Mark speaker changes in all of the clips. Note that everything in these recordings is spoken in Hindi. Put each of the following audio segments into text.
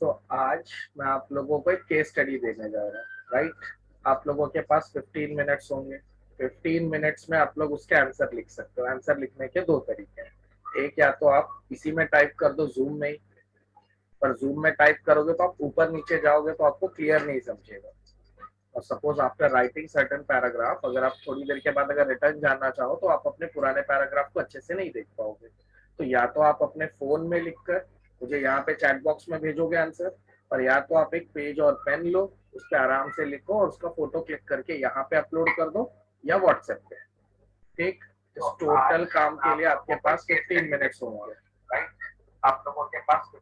Speaker 1: तो आज मैं आप लोगों को एक केस स्टडी देने जा रहा हूँ, राइट। आप लोगों के पास 15 मिनट्स होंगे। 15 मिनट्स में आप लोग उसके आंसर लिख सकते हो। आंसर लिखने के दो तरीके हैं। एक, या तो आप इसी में टाइप कर दो जूम में ही, पर जूम में टाइप करोगे तो आप ऊपर नीचे जाओगे तो आपको क्लियर नहीं समझेगा। और suppose after writing certain paragraph, अगर आप थोड़ी देर के बाद अगर रिटर्न जानना चाहो तो आप अपने पुराने पैराग्राफ को अच्छे से नहीं देख पाओगे। तो या तो आप अपने फोन में लिखकर मुझे यहाँ पे चैट बॉक्स में भेजोगे आंसर, और या तो आप एक पेज और पेन लो, उस पर आराम से लिखो और उसका फोटो क्लिक करके यहाँ पे अपलोड कर दो या व्हाट्सएप पे। ठीक। इस टोटल काम के लिए आपके पास 15 मिनट्स होंगे, राइट। आप लोगों के पास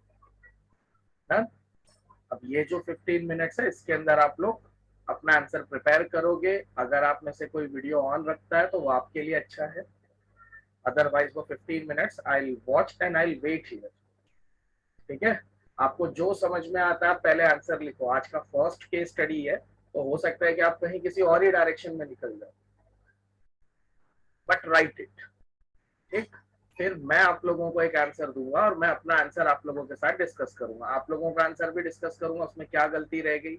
Speaker 1: है। अब ये जो 15 मिनट्स है इसके अंदर आप लोग अपना आंसर प्रिपेयर करोगे। अगर आप में से कोई वीडियो ऑन रखता है तो वो आपके लिए अच्छा है, अदरवाइज वो 15 minutes I watch and I wait here. ठीक है। आपको जो समझ में आता है पहले आंसर लिखो। आज का फर्स्ट केस स्टडी है तो हो सकता है कि आप कहीं किसी और ही डायरेक्शन में निकल जाओ, बट राइट इट। ठीक। फिर मैं आप लोगों को एक आंसर दूंगा और मैं अपना आंसर आप लोगों के साथ डिस्कस करूंगा। आप लोगों का आंसर भी डिस्कस करूंगा, उसमें क्या गलती रह गई।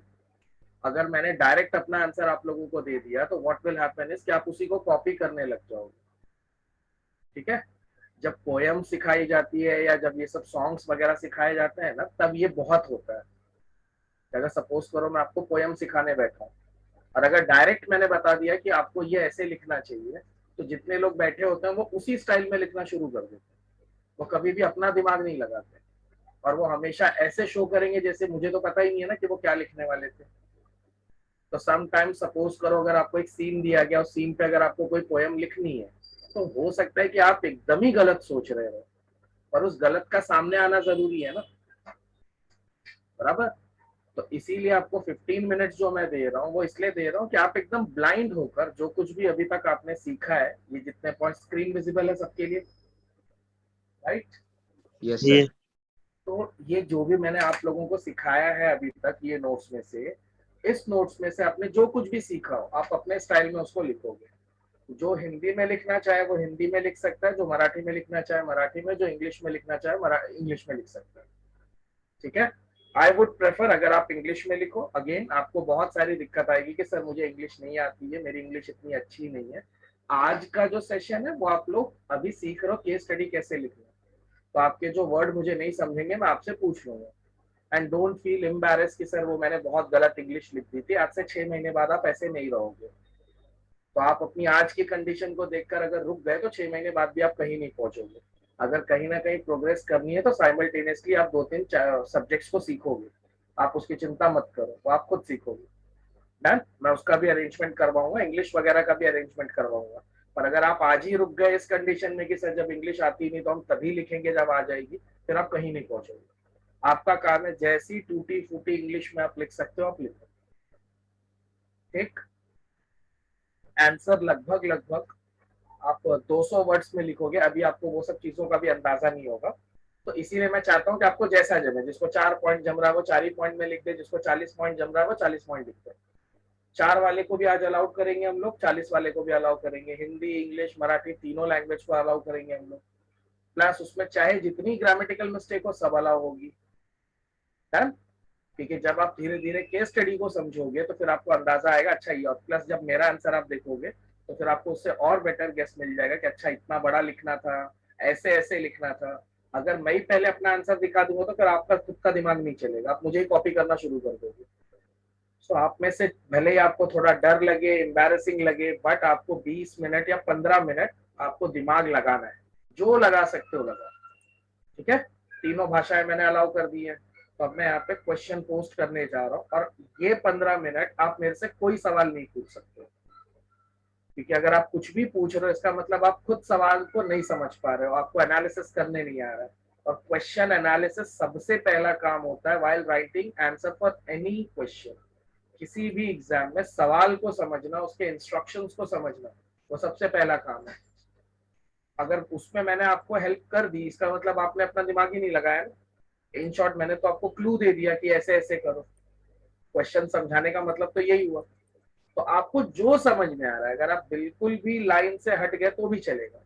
Speaker 1: अगर मैंने डायरेक्ट अपना आंसर आप लोगों को दे दिया तो व्हाट विल हैपन इज कि आप उसी को कॉपी करने लग जाओगे। ठीक है। जब पोयम सिखाई जाती है या जब ये सब सॉन्ग्स वगैरह सिखाए जाते हैं ना, तब ये बहुत होता है। अगर सपोज करो मैं आपको पोयम सिखाने बैठा हूँ और अगर डायरेक्ट मैंने बता दिया कि आपको ये ऐसे लिखना चाहिए, तो जितने लोग बैठे होते हैं वो उसी स्टाइल में लिखना शुरू कर देते हैं। वो कभी भी अपना दिमाग नहीं लगाते और वो हमेशा ऐसे शो करेंगे जैसे मुझे तो पता ही नहीं है ना कि वो क्या लिखने वाले थे। तो सम टाइम सपोज करो अगर आपको एक सीन दिया गया, उस सीन पे अगर आपको कोई पोयम लिखनी है तो हो सकता है कि आप एकदम ही गलत सोच रहे हो, पर उस गलत का सामने आना जरूरी है ना, बराबर। तो इसीलिए आपको 15 मिनट्स जो मैं दे रहा हूँ वो इसलिए दे रहा हूँ कि आप एकदम ब्लाइंड होकर जो कुछ भी अभी तक आपने सीखा है, ये जितने पॉइंट स्क्रीन विजिबल है सबके लिए, राइट।
Speaker 2: यस
Speaker 3: ये
Speaker 2: सर।
Speaker 1: तो ये जो भी मैंने आप लोगों को सिखाया है अभी तक ये नोट्स में से, इस नोट्स में से आपने जो कुछ भी सीखा हो आप अपने स्टाइल में उसको लिखोगे। जो हिंदी में लिखना चाहे वो हिंदी में लिख सकता है, जो मराठी में लिखना चाहे मराठी में, जो इंग्लिश में लिखना चाहे इंग्लिश में लिख सकता है। ठीक है। आई वुड प्रेफर अगर आप इंग्लिश में लिखो। अगेन आपको बहुत सारी दिक्कत आएगी कि सर मुझे इंग्लिश नहीं आती है, मेरी इंग्लिश इतनी अच्छी नहीं है। आज का जो सेशन है वो आप लोग अभी सीख रहे हो केस स्टडी कैसे लिखना। तो आपके जो वर्ड मुझे नहीं समझेंगे मैं आपसे पूछ लूंगा। एंड डोंट फील एम्बैरेस कि सर वो मैंने बहुत गलत इंग्लिश लिख दी थी। आज से 6 महीने बाद आप ऐसे नहीं रहोगे। तो आप अपनी आज की कंडीशन को देखकर अगर रुक गए तो 6 महीने बाद भी आप कहीं नहीं पहुंचोगे। अगर कहीं ना कहीं प्रोग्रेस करनी है तो साइमल्टेनियसली आप 2-3 सब्जेक्ट्स को सीखोगे। आप उसकी चिंता मत करो, वो आप खुद सीखोगे। डन। मैं उसका भी अरेंजमेंट करवाऊंगा, इंग्लिश वगैरह का भी अरेंजमेंट करवाऊंगा। पर अगर आप आज ही रुक गए इस कंडीशन में कि सर जब इंग्लिश आती नहीं तो हम तभी लिखेंगे जब आ जाएगी, फिर आप कहीं नहीं पहुंचोगे। आपका काम है जैसी टूटी फूटी इंग्लिश में आप लिख सकते हो आप लिखो। ठीक। आंसर लगभग लगभग आप 200 वर्ड्स में लिखोगे। अभी आपको वो सब चीजों का भी अंदाजा नहीं होगा, तो इसीलिए मैं चाहता हूँ कि आपको जैसा जमे, जिसको 4 पॉइंट जम रहा है वो 4 ही पॉइंट में लिख दे, जिसको 40 पॉइंट जम रहा है वो 40 पॉइंट लिख दे। 4 वाले को भी आज अलाउड करेंगे हम लोग, 40 वाले को भी अलाउ करेंगे। हिंदी इंग्लिश मराठी तीनों लैंग्वेज को अलाउ करेंगे हम लोग। प्लस उसमें चाहे जितनी ग्रामेटिकल मिस्टेक हो सब अलाउ होगी। डन। क्योंकि जब आप धीरे धीरे केस स्टडी को समझोगे तो फिर आपको अंदाजा आएगा अच्छा ये, और प्लस जब मेरा आंसर आप देखोगे तो फिर आपको उससे और बेटर गेस मिल जाएगा कि अच्छा इतना बड़ा लिखना था, ऐसे ऐसे लिखना था। अगर मैं ही पहले अपना आंसर दिखा दूंगा तो फिर आपका खुद का दिमाग नहीं चलेगा, आप मुझे ही कॉपी करना शुरू कर दोगे। तो आप में से भले ही आपको थोड़ा डर लगे, एम्बैरेसिंग लगे, बट आपको 20 मिनट या 15 मिनट आपको दिमाग लगाना है। जो लगा सकते हो लगा। ठीक है। तीनों भाषाएं मैंने अलाउ कर दी है। तो अब मैं यहाँ पे क्वेश्चन पोस्ट करने जा रहा हूँ और ये 15 मिनट आप मेरे से कोई सवाल नहीं पूछ सकते, क्योंकि अगर आप कुछ भी पूछ रहे हो इसका मतलब आप खुद सवाल को नहीं समझ पा रहे हो, आपको एनालिसिस करने नहीं आ रहा है। और क्वेश्चन एनालिसिस सबसे पहला काम होता है while writing answer for any question. किसी भी एग्जाम में सवाल को समझना, उसके इंस्ट्रक्शंस को समझना, वो सबसे पहला काम है। अगर उसमें मैंने आपको हेल्प कर दी इसका मतलब आपने अपना दिमाग ही नहीं लगाया ना। इन शॉर्ट मैंने तो आपको क्लू दे दिया कि ऐसे ऐसे करो। क्वेश्चन समझाने का मतलब तो यही हुआ। तो आपको जो समझ में आ रहा है, अगर आप बिल्कुल भी लाइन से हट गए तो भी चलेगा।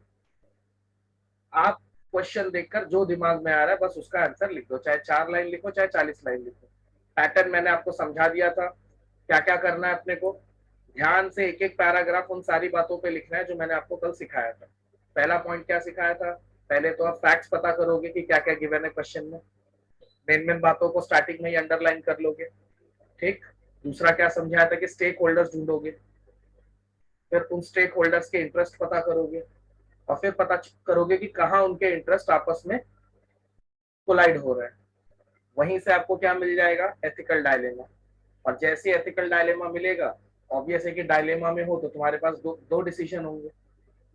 Speaker 1: आप क्वेश्चन देखकर जो दिमाग में आ रहा है बस उसका आंसर लिख दो, चाहे 4 लाइन लिखो चाहे 40 लाइन लिखो। पैटर्न मैंने आपको समझा दिया था, क्या क्या करना है अपने को। ध्यान से एक एक पैराग्राफ उन सारी बातों पे लिखना है जो मैंने आपको कल सिखाया था। पहला पॉइंट क्या सिखाया था, पहले तो आप फैक्ट्स पता करोगे कि क्या क्या गिवन है क्वेश्चन में, मेन मेन बातों को स्टार्टिंग में ही अंडरलाइन कर लोगे। ठीक। दूसरा क्या समझाया था कि स्टेक होल्डर्स ढूंढोगे, फिर उन स्टेक होल्डर्स के इंटरेस्ट पता करोगे, और फिर पता करोगे कि कहाँ उनके इंटरेस्ट आपस में कोलाइड हो रहे हैं। वहीं से आपको क्या मिल जाएगा, एथिकल डायलेमा। और जैसे एथिकल डायलेमा मिलेगा, ऑब्वियस है कि डायलेमा में हो तो तुम्हारे पास दो डिसीजन होंगे।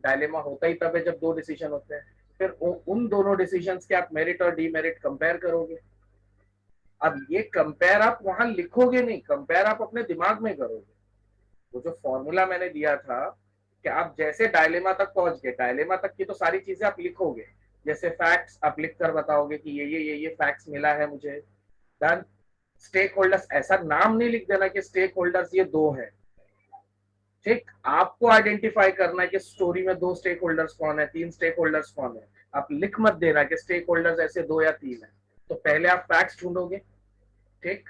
Speaker 1: डायलेमा होता ही तब है जब दो डिसीजन होते हैं। फिर उन दोनों डिसीजंस के आप मेरिट और डीमेरिट कंपेयर करोगे। अब ये कंपेयर आप वहां लिखोगे नहीं, कंपेयर आप अपने दिमाग में करोगे। वो जो फॉर्मूला मैंने दिया था कि आप जैसे डायलेमा तक पहुंच गए, डायलेमा तक की तो सारी चीजें आप लिखोगे। जैसे फैक्ट्स आप लिख कर बताओगे कि ये फैक्ट्स मिला है मुझे। डन। स्टेक होल्डर्स, ऐसा नाम नहीं लिख देना कि स्टेक होल्डर्स ये दो है। ठीक। आपको आइडेंटिफाई करना है कि स्टोरी में दो स्टेक होल्डर्स कौन है, तीन स्टेक होल्डर्स कौन है। आप लिख मत देना कि स्टेक होल्डर्स ऐसे दो या तीन है। तो पहले आप फैक्ट्स ढूंढोगे। ठीक।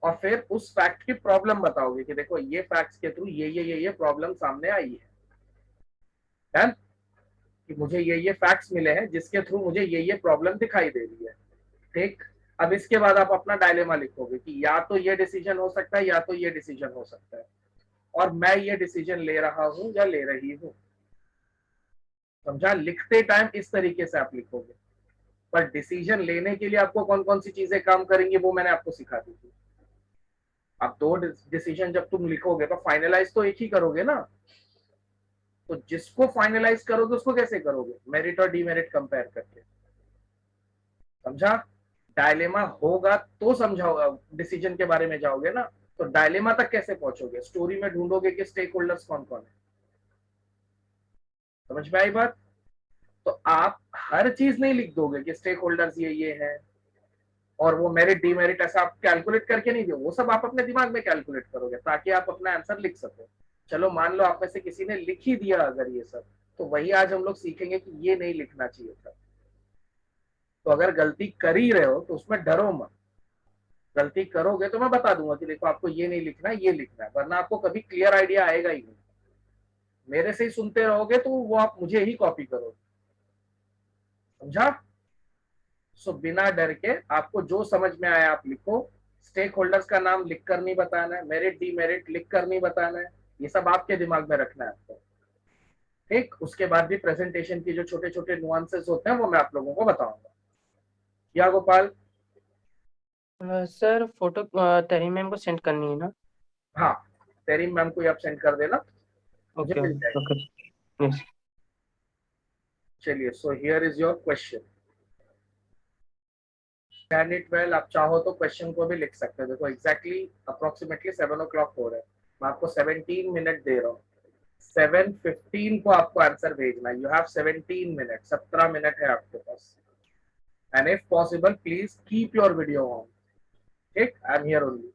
Speaker 1: और फिर उस फैक्ट की प्रॉब्लम बताओगे कि देखो ये फैक्ट्स के थ्रू ये प्रॉब्लम सामने आई है। डन। कि मुझे ये फैक्ट्स मिले हैं जिसके थ्रू मुझे ये प्रॉब्लम दिखाई दे रही है। ठीक। अब इसके बाद आप अपना डायलेमा लिखोगे कि या तो ये डिसीजन हो सकता है या तो ये डिसीजन हो सकता है, और मैं ये डिसीजन ले रहा हूं या ले रही हूं। समझा। लिखते टाइम इस तरीके से आप लिखोगे। पर डिसीजन लेने के लिए आपको कौन कौन सी चीजें काम करेंगी वो मैंने आपको सिखा दी थी। अब दो डिसीजन जब तुम लिखोगे तो फाइनलाइज तो एक ही करोगे ना। तो जिसको फाइनलाइज करोगे उसको कैसे करोगे, मेरिट और डीमेरिट कंपेयर करके। समझा। डायलेमा होगा तो समझाओ, डिसीजन के बारे में जाओगे ना। तो डायलेमा तक कैसे पहुंचोगे, स्टोरी में ढूंढोगे कि स्टेक होल्डर्स कौन कौन है। समझ में आई बात। तो आप हर चीज नहीं लिख दोगे कि स्टेक होल्डर्स ये है, और वो मेरिट डीमेरिट ऐसा आप कैलकुलेट करके नहीं दो, वो सब आप अपने दिमाग में कैलकुलेट करोगे ताकि आप अपना आंसर लिख सको। चलो मान लो आप में से किसी ने लिख ही दिया अगर ये सब, तो वही आज हम लोग सीखेंगे कि ये नहीं लिखना चाहिए था। तो अगर गलती कर ही रहे हो तो उसमें डरो मत। गलती करोगे तो मैं बता दूंगा कि देखो आपको ये नहीं लिखना है, ये लिखना है, वरना आपको कभी क्लियर आइडिया आएगा ही नहीं। मेरे से ही सुनते रहोगे तो वो आप मुझे ही कॉपी करोगे। समझा। सो बिना डर के आपको जो समझ में आया आप लिखो। स्टेक होल्डर्स का नाम लिख कर नहीं बताना है, मेरिट डीमेरिट लिख कर नहीं बताना है। ये सब आपके दिमाग में रखना है आपको। ठीक। उसके बाद भी प्रेजेंटेशन की जो छोटे छोटे नुआंसेस होते हैं वो मैं आप लोगों को बताऊंगा। या गोपाल।
Speaker 2: सर फोटो तरी मैम को सेंड करनी है ना?
Speaker 1: हाँ, तेरी मैम को आप सेंड कर देना, मुझे
Speaker 2: ओके
Speaker 1: मिल जाएगी।
Speaker 2: ओके। यस।
Speaker 1: चलिए, so here is your question. Stand it well. आप चाहो तो क्वेश्चन को भी लिख सकते हो। देखो एग्जैक्टली अप्रोक्सीमेटली 7 o'clock हो रहा है। मैं आपको 17 मिनट दे रहा हूँ। 7:15 को आपको आंसर भेजना है। यू हैव 17 मिनट, 17 मिनट है आपके पास। And if possible please keep your video on. ठीक। I am here only.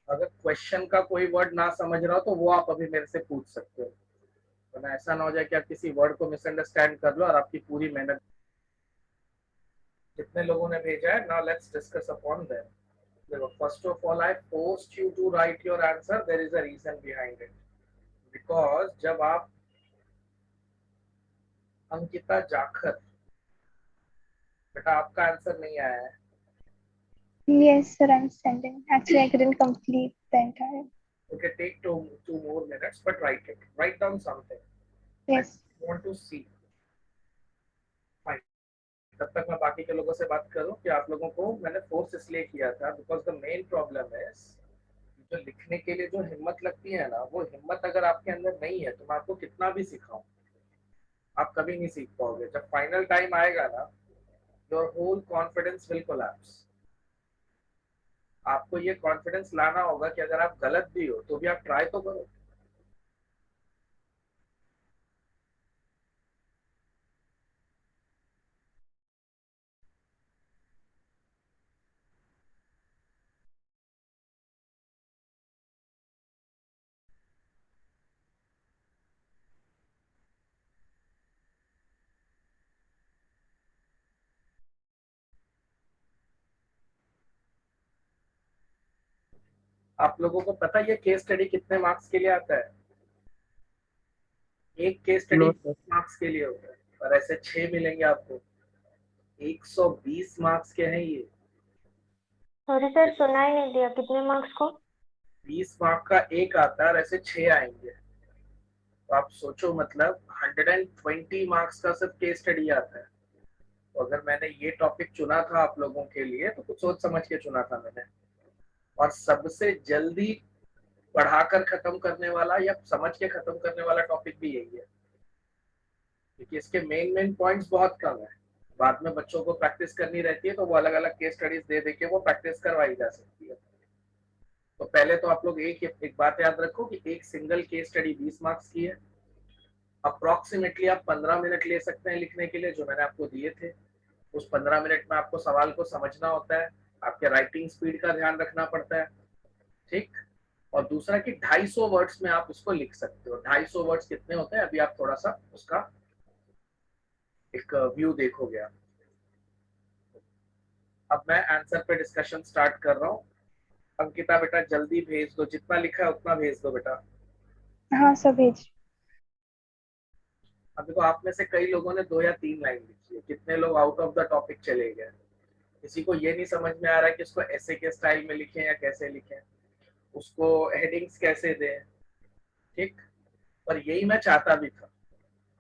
Speaker 1: अगर क्वेश्चन का कोई वर्ड ना समझ रहा हो तो वो आप अभी मेरे से पूछ सकते हो, वरना ऐसा ना हो जाए कि आप किसी वर्ड को मिसअंडरस्टैंड कर लो और आपकी पूरी मेहनत। जितने लोगों ने भेजा है, now let's discuss upon them. First of all I forced you to write your answer, there is a reason behind it. Because जब आप अंकिता जाखर, बेटा आपका आंसर नहीं आया है।
Speaker 3: Yes, sir, I'm sending. Actually, I couldn't complete the entire.
Speaker 1: Okay, take two more minutes, but write it. Write down something. I
Speaker 3: Yes.
Speaker 1: want to see. Fine. तब तक मैं बाकी के लोगों से बात करूं कि आप लोगों को मैंने फोर्स इसलिए किया था because the main problem is जो लिखने के लिए जो हिम्मत लगती है ना, वो हिम्मत अगर आपके अंदर नहीं है तो मैं आपको कितना भी सिखाऊं, आप कभी नहीं सीख पाओगे। जब फाइनल टाइम आएगा ना, your whole confidence will collapse. आपको ये कॉन्फिडेंस लाना होगा कि अगर आप गलत भी हो तो भी आप ट्राई तो करो। आप लोगों को पता है ये केस स्टडी कितने मार्क्स के लिए आता है? एक केस स्टडी
Speaker 2: नो
Speaker 1: 20 मार्क्स के लिए होता है, और ऐसे 6 मिलेंगे आपको। 120 मार्क्स के हैं ये।
Speaker 4: सॉरी सर, सुना ही नहीं दिया, कितने मार्क्स को?
Speaker 1: 20 मार्क का एक आता है और ऐसे 6 आएंगे। तो आप सोचो, मतलब 120 मार्क्स का सिर्फ केस स्टडी आता है। तो अगर मैंने ये टॉपिक चुना था आप लोगों के लिए तो कुछ सोच समझ के चुना था मैंने। और सबसे जल्दी पढ़ाकर खत्म करने वाला या समझ के खत्म करने वाला टॉपिक भी यही है, क्योंकि इसके मेन पॉइंट्स बहुत कम है। बाद में बच्चों को प्रैक्टिस करनी रहती है, तो वो अलग अलग केस स्टडीज दे दे के वो प्रैक्टिस करवाई जा सकती है। तो पहले तो आप लोग एक बात याद रखो कि एक सिंगल केस स्टडी 20 मार्क्स की है। अप्रोक्सीमेटली आप 15 मिनट ले सकते हैं लिखने के लिए, जो मैंने आपको दिए थे। उस 15 मिनट में आपको सवाल को समझना होता है, आपके राइटिंग स्पीड का ध्यान रखना पड़ता है, ठीक। और दूसरा कि 250 वर्ड्स में आप उसको लिख सकते हो। 250 वर्ड्स कितने होते हैं, अभी आप थोड़ा सा उसका एक व्यू देखोगे आप। अब मैं आंसर पे डिस्कशन स्टार्ट कर रहा हूँ। अंकिता बेटा जल्दी भेज दो, जितना लिखा है उतना भेज दो बेटा।
Speaker 3: हाँ सर भेज।
Speaker 1: अब देखो, आप में से कई लोगों ने 2 या 3 लाइन लिखी है, कितने लोग आउट ऑफ द टॉपिक चले गए। किसी को ये नहीं समझ में आ रहा है कि इसको ऐसे के स्टाइल में लिखें या कैसे लिखें, उसको हेडिंग्स कैसे दें, ठीक। पर यही मैं चाहता भी था,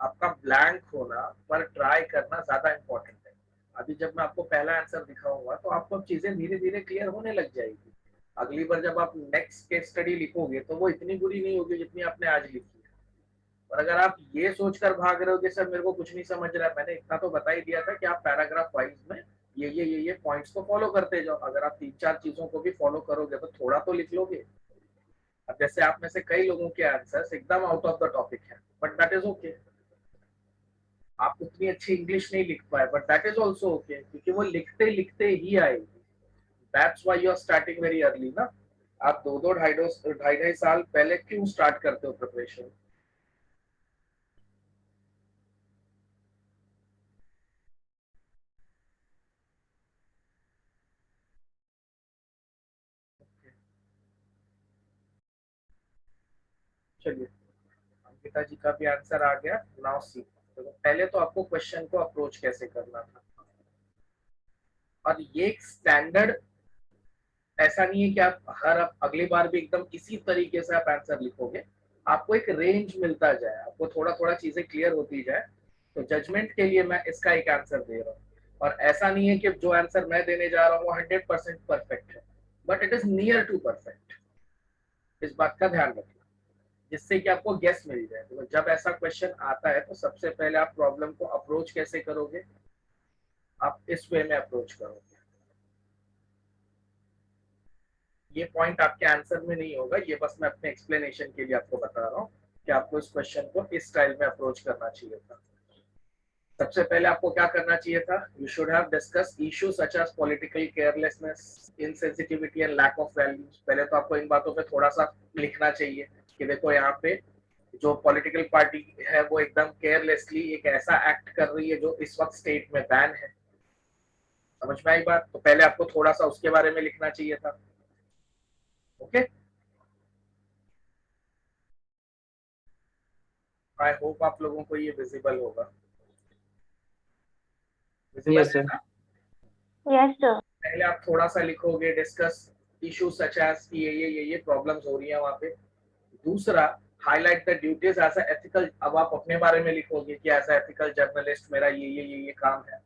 Speaker 1: आपका ब्लैंक होना पर ट्राई करना ज्यादा इंपॉर्टेंट है। अभी जब मैं आपको पहला आंसर दिखाऊंगा तो आपको अब चीजें धीरे धीरे क्लियर होने लग जाएगी। अगली बार जब आप नेक्स्ट केस स्टडी लिखोगे तो वो इतनी बुरी नहीं होगी जितनी आपने आज लिखी है। और अगर आप ये सोचकर भाग रहे हो कि सर मेरे को कुछ नहीं समझ रहा है, मैंने इतना तो बता ही दिया था कि आप पैराग्राफ वाइज में ये पॉइंट्स को फॉलो करते जाओ। अगर आप 3-4 चीजों को भी फॉलो करोगे तो थोड़ा तो लिख लोगे। अब जैसे आप में से कई लोगों के आंसर्स एकदम आउट ऑफ द टॉपिक है, बट दैट इज ओके। आप उतनी अच्छी इंग्लिश नहीं लिख पाए, but that is also okay, क्योंकि वो लिखते लिखते ही आएगी। That's why you are starting very early ना। आप 2-2 ढाई साल पहले क्यों स्टार्ट करते हो प्रिपरेशन? चलिए, अंकिता जी का भी आंसर आ गया। नाउ सी, तो पहले तो आपको क्वेश्चन को अप्रोच कैसे करना था। और ये एक स्टैंडर्ड, ऐसा नहीं है कि आप हर अगली बार भी एकदम इसी तरीके से आप आंसर लिखोगे। आपको एक रेंज मिलता जाए, आपको थोड़ा थोड़ा चीजें क्लियर होती जाए। तो जजमेंट के लिए मैं इसका एक आंसर दे रहा हूँ। और ऐसा नहीं है कि जो आंसर मैं देने जा रहा हूँ वो 100% परफेक्ट है, but it is near to perfect. इस बात का ध्यान रखना, जिससे कि आपको गेस मिल जाए। तो जब ऐसा क्वेश्चन आता है तो सबसे पहले आप प्रॉब्लम को अप्रोच कैसे करोगे, आप इस वे में अप्रोच करोगे। ये पॉइंट आपके आंसर में नहीं होगा, ये बस मैं अपने एक्सप्लेनेशन के लिए आपको बता रहा हूँ कि आपको इस क्वेश्चन को इस स्टाइल में अप्रोच करना चाहिए था। सबसे पहले आपको क्या करना चाहिए था, you should have discuss issues such as political carelessness, insensitivity and lack of values. पहले तो आपको इन बातों पे थोड़ा सा लिखना चाहिए कि देखो यहाँ पे जो पॉलिटिकल पार्टी है वो एकदम केयरलेसली एक ऐसा एक्ट कर रही है जो इस वक्त स्टेट में बैन है। समझ में आई बात? तो पहले आपको थोड़ा सा उसके बारे में लिखना चाहिए था। ओके, आई होप आप लोगों को ये विजिबल होगा। विजिबल
Speaker 2: यस
Speaker 1: है
Speaker 2: सर।
Speaker 1: ना?
Speaker 4: Yes sir.
Speaker 1: पहले आप थोड़ा सा लिखोगे, डिस्कस इशू सच एज कि ये प्रॉब्लम्स हो रही है वहां पे। दूसरा, highlight the duties as a ethical. अब आप अपने बारे में लिखोगे कि एज अ एथिकल जर्नलिस्ट मेरा ये काम है,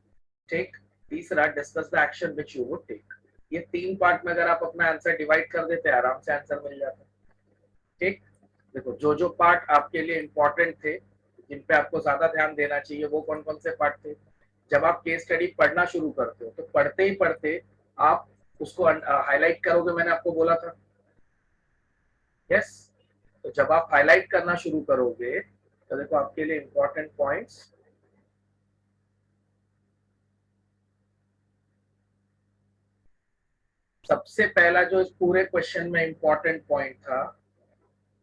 Speaker 1: ठीक। तीसरा, discuss the action which you would take. ये 3 पार्ट में अगर आप अपना आंसर डिवाइड कर देते हैं आराम से आंसर मिल जाता है, ठीक। देखो, जो जो पार्ट आपके लिए इंपॉर्टेंट थे, जिन पे आपको ज्यादा ध्यान देना चाहिए, वो कौन कौन से पार्ट थे। जब आप केस स्टडी पढ़ना शुरू करते हो तो पढ़ते ही पढ़ते आप उसको हाईलाइट करोगे, मैंने आपको बोला था। यस, तो जब आप हाईलाइट करना शुरू करोगे तो देखो आपके लिए इंपॉर्टेंट पॉइंट्स। सबसे पहला जो इस पूरे क्वेश्चन में इंपॉर्टेंट पॉइंट था,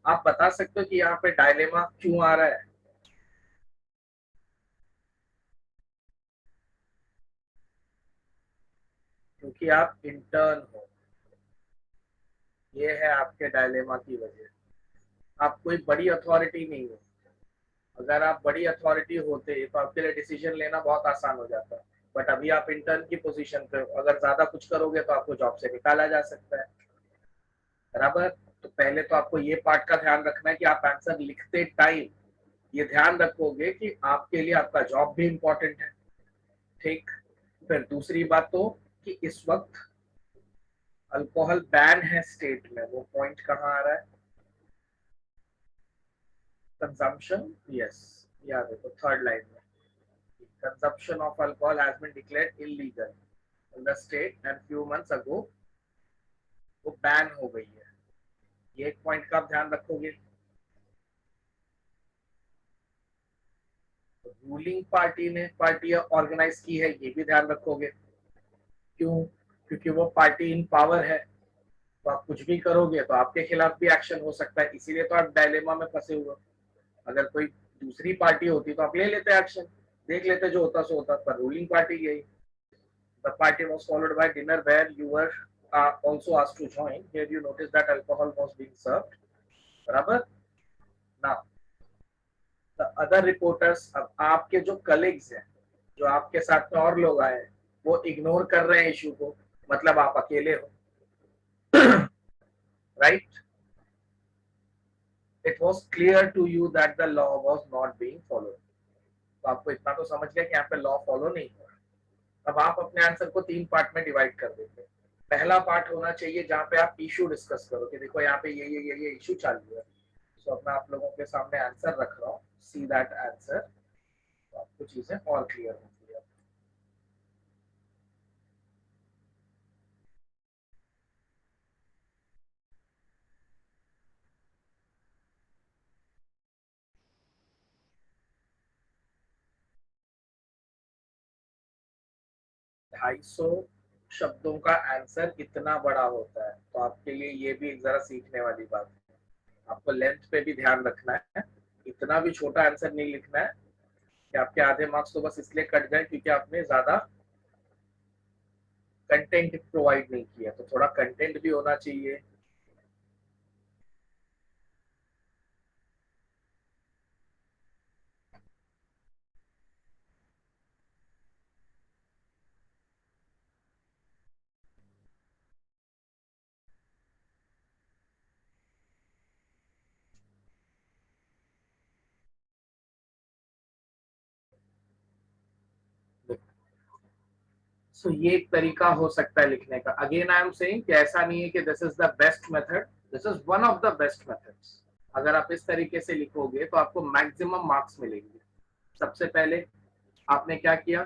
Speaker 1: आप बता सकते हो कि यहाँ पे डायलेमा क्यों आ रहा है? क्योंकि आप इंटर्न हो। ये है आपके डायलेमा की वजह। आप कोई बड़ी अथॉरिटी नहीं हो। अगर आप बड़ी अथॉरिटी होते तो आपके लिए डिसीजन लेना बहुत आसान हो जाता, बट अभी आप इंटर्न की पोजीशन पे हो, अगर ज्यादा कुछ करोगे तो आपको जॉब से निकाला जा सकता है। बराबर। तो पहले तो आपको ये पार्ट का ध्यान रखना है कि आप आंसर लिखते टाइम ये ध्यान रखोगे कि आपके लिए आपका जॉब भी इम्पोर्टेंट है। ठीक। फिर दूसरी बात तो कि इस वक्त अल्कोहल बैन है स्टेट में, वो पॉइंट कहाँ आ रहा है? कंजम्पशन। यस। याद है तो थर्ड लाइन में consumption of alcohol has been declared illegal in the state and few months ago वो बैन हो गई है। ये एक पॉइंट का आप ध्यान रखोगे। रूलिंग पार्टी ने पार्टी ऑर्गेनाइज की है, ये भी ध्यान रखोगे। क्यों? क्योंकि वो पार्टी इन पावर है, तो आप कुछ भी करोगे तो आपके खिलाफ भी एक्शन हो सकता है, इसीलिए तो आप डायलेमा में फंसे हुए। अगर कोई दूसरी पार्टी होती तो आप ले लेते एक्शन, देख लेते जो होता सो होता, पर रूलिंग पार्टी यही। The party was followed by dinner where you were also asked to join. Here you notice that alcohol was being served. बराबर। now the other reporters, अब आपके जो कलीग्स हैं, जो आपके साथ में और लोग आए हैं, वो इग्नोर कर रहे हैं इशू को, मतलब आप अकेले हो। Right. it was clear to you that the law was not being followed. तो आपको इतना तो समझ गया कि यहाँ पे लॉ फॉलो नहीं हो रहा। अब आप अपने आंसर को 3 पार्ट में डिवाइड कर देते हैं। पहला पार्ट होना चाहिए जहाँ पे आप इशू डिस्कस करो कि देखो यहाँ पे ये इशू चालू है। सो अब मैं आप लोगों के सामने आंसर रख रहा हूँ, सी दैट आंसर, तो आपको चीजें और क्लियर होंगी। ढाई सौ शब्दों का आंसर इतना बड़ा होता है, तो आपके लिए ये भी एक जरा सीखने वाली बात है। आपको लेंथ पे भी ध्यान रखना है, इतना भी छोटा आंसर नहीं लिखना है कि आपके आधे मार्क्स तो बस इसलिए कट जाए क्योंकि आपने ज्यादा कंटेंट प्रोवाइड नहीं किया। तो थोड़ा कंटेंट भी होना चाहिए। सो ये एक तरीका हो सकता है लिखने का। अगेन आई एम सेइंग कि ऐसा नहीं है कि this is the best method, this is one of the best methods. अगर आप इस तरीके से लिखोगे तो आपको मैक्सिमम मार्क्स मिलेंगे। सबसे पहले आपने क्या किया?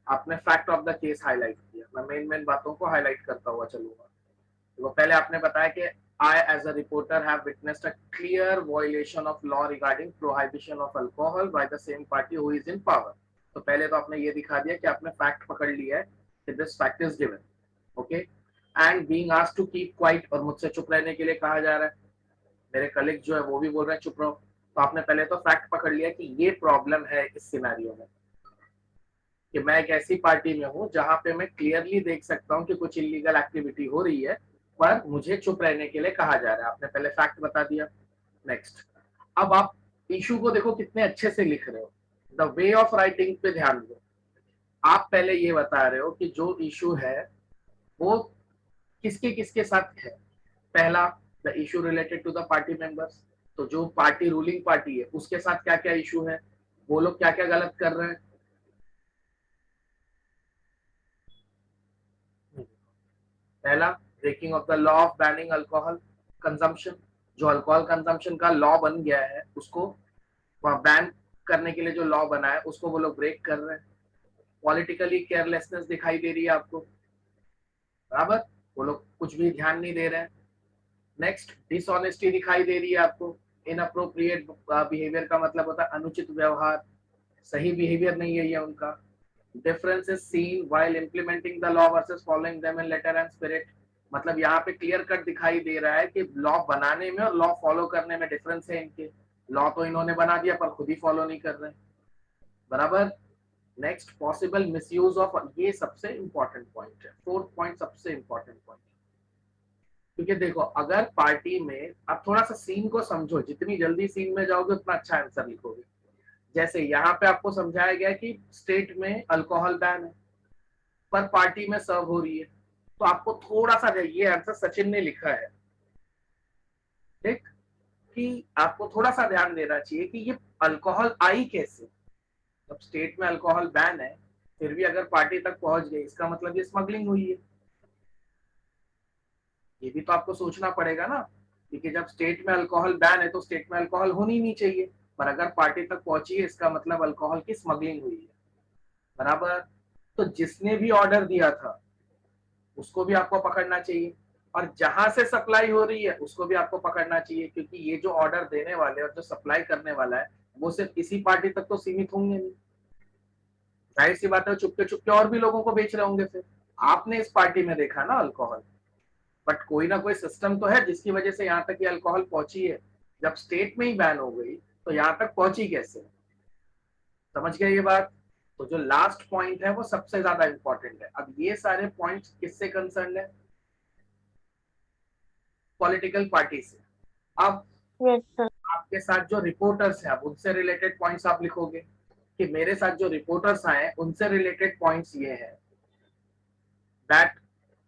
Speaker 1: आपने fact of the case highlight किया। मैं मेन मेन बातों को हाईलाइट करता हुआ चलूंगा। तो पहले आपने बताया कि I as a reporter have witnessed a clear violation of law regarding prohibition of alcohol by the same party who is in power. तो पहले तो आपने ये दिखा दिया कि आपने फैक्ट पकड़ लिया है कि this fact is given, okay? And being asked to keep quiet, और मुझसे चुप रहने के लिए कहा जा रहा है। मेरे कलीग जो है वो भी बोल रहे हैं चुप रहो। तो आपने पहले तो फैक्ट पकड़ लिया कि ये प्रॉब्लम है इस सिनेरियो में, कि मैं एक ऐसी पार्टी में हूँ जहां पे मैं क्लियरली देख सकता हूँ कि कुछ इलीगल एक्टिविटी हो रही है, पर मुझे चुप रहने के लिए कहा जा रहा है। आपने पहले फैक्ट बता दिया। नेक्स्ट, अब आप इशू को देखो कितने अच्छे से लिख रहे हो। द वे ऑफ राइटिंग पे ध्यान दो। आप पहले ये बता रहे हो कि जो इशू है वो किसके किसके साथ है। पहला, the issue related to the party members. तो जो पार्टी रूलिंग पार्टी है उसके साथ क्या क्या इशू है, वो लोग क्या क्या गलत कर रहे हैं। पहला, breaking of the law of banning alcohol consumption. जो अल्कोहल कंजम्पशन का लॉ बन गया है उसको बैन करने के लिए जो लॉ बना है उसको वो लोग ब्रेक कर रहे हैं। पॉलिटिकली केयरलेसनेस दिखाई दे रही है आपको, बराबर। वो लोग कुछ भी ध्यान नहीं दे रहे हैं। नेक्स्ट, डिसऑनेस्टी दिखाई दे रही है आपको। इनअप्रोप्रिएट बिहेवियर का मतलब होता है अनुचित व्यवहार, सही बिहेवियर नहीं है ये उनका। difference is seen while implementing the law versus following them in letter and spirit। मतलब यहाँ पे क्लियर कट दिखाई दे रहा है कि लॉ बनाने में और लॉ फॉलो करने में डिफरेंस है इनके। लॉ तो इन्होंने बना दिया पर खुद ही फॉलो नहीं कर रहे, बराबर। नेक्स्ट, पॉसिबल मिसयूज ऑफ, ये सबसे इंपॉर्टेंट पॉइंट है। फोर्थ पॉइंट सबसे इंपॉर्टेंट पॉइंट, क्योंकि देखो अगर पार्टी में आप थोड़ा सा सीन को समझो, जितनी जल्दी सीन में जाओगे उतना अच्छा आंसर लिखोगे। जैसे यहाँ पे आपको समझाया गया कि स्टेट में अल्कोहल बैन है पर पार्टी में सर्व हो रही है, तो आपको थोड़ा सा, ये आंसर सचिन ने लिखा है, ठीक, कि आपको थोड़ा सा ध्यान देना चाहिए कि ये अल्कोहल आई कैसे। जब स्टेट में अल्कोहल बैन है फिर भी अगर पार्टी तक पहुंच गई, इसका मतलब ये स्मगलिंग हुई है। ये भी तो आपको सोचना पड़ेगा ना, क्योंकि जब स्टेट में अल्कोहल बैन है तो स्टेट में अल्कोहल होनी नहीं चाहिए, पर अगर पार्टी तक पहुंची है इसका मतलब अल्कोहल की स्मगलिंग हुई है, बराबर। तो जिसने भी ऑर्डर दिया था उसको भी आपको पकड़ना चाहिए, और जहां से सप्लाई हो रही है उसको भी आपको पकड़ना चाहिए, क्योंकि ये जो ऑर्डर देने वाले और जो सप्लाई करने वाला है वो सिर्फ इसी पार्टी तक तो सीमित होंगे नहीं। जाहिर सी बात है चुपके चुपके और भी लोगों को बेच रहे होंगे। फिर आपने इस पार्टी में देखा ना अल्कोहल, बट कोई ना कोई सिस्टम तो है जिसकी वजह से यहाँ तक ये अल्कोहल पहुंची है। जब स्टेट में ही बैन हो गई तो यहाँ तक पहुंची कैसे? समझ गए ये बात? तो जो लास्ट पॉइंट है वो सबसे ज्यादा इंपॉर्टेंट है। अब ये सारे पॉइंट्स किससे कंसर्न है? पॉलिटिकल पार्टी से। अब
Speaker 4: यस सर।
Speaker 1: आपके साथ जो रिपोर्टर्स हैं, अब उनसे रिलेटेड पॉइंट्स आप लिखोगे कि मेरे साथ जो रिपोर्टर्स आए उनसे रिलेटेड पॉइंट्स ये हैं दैट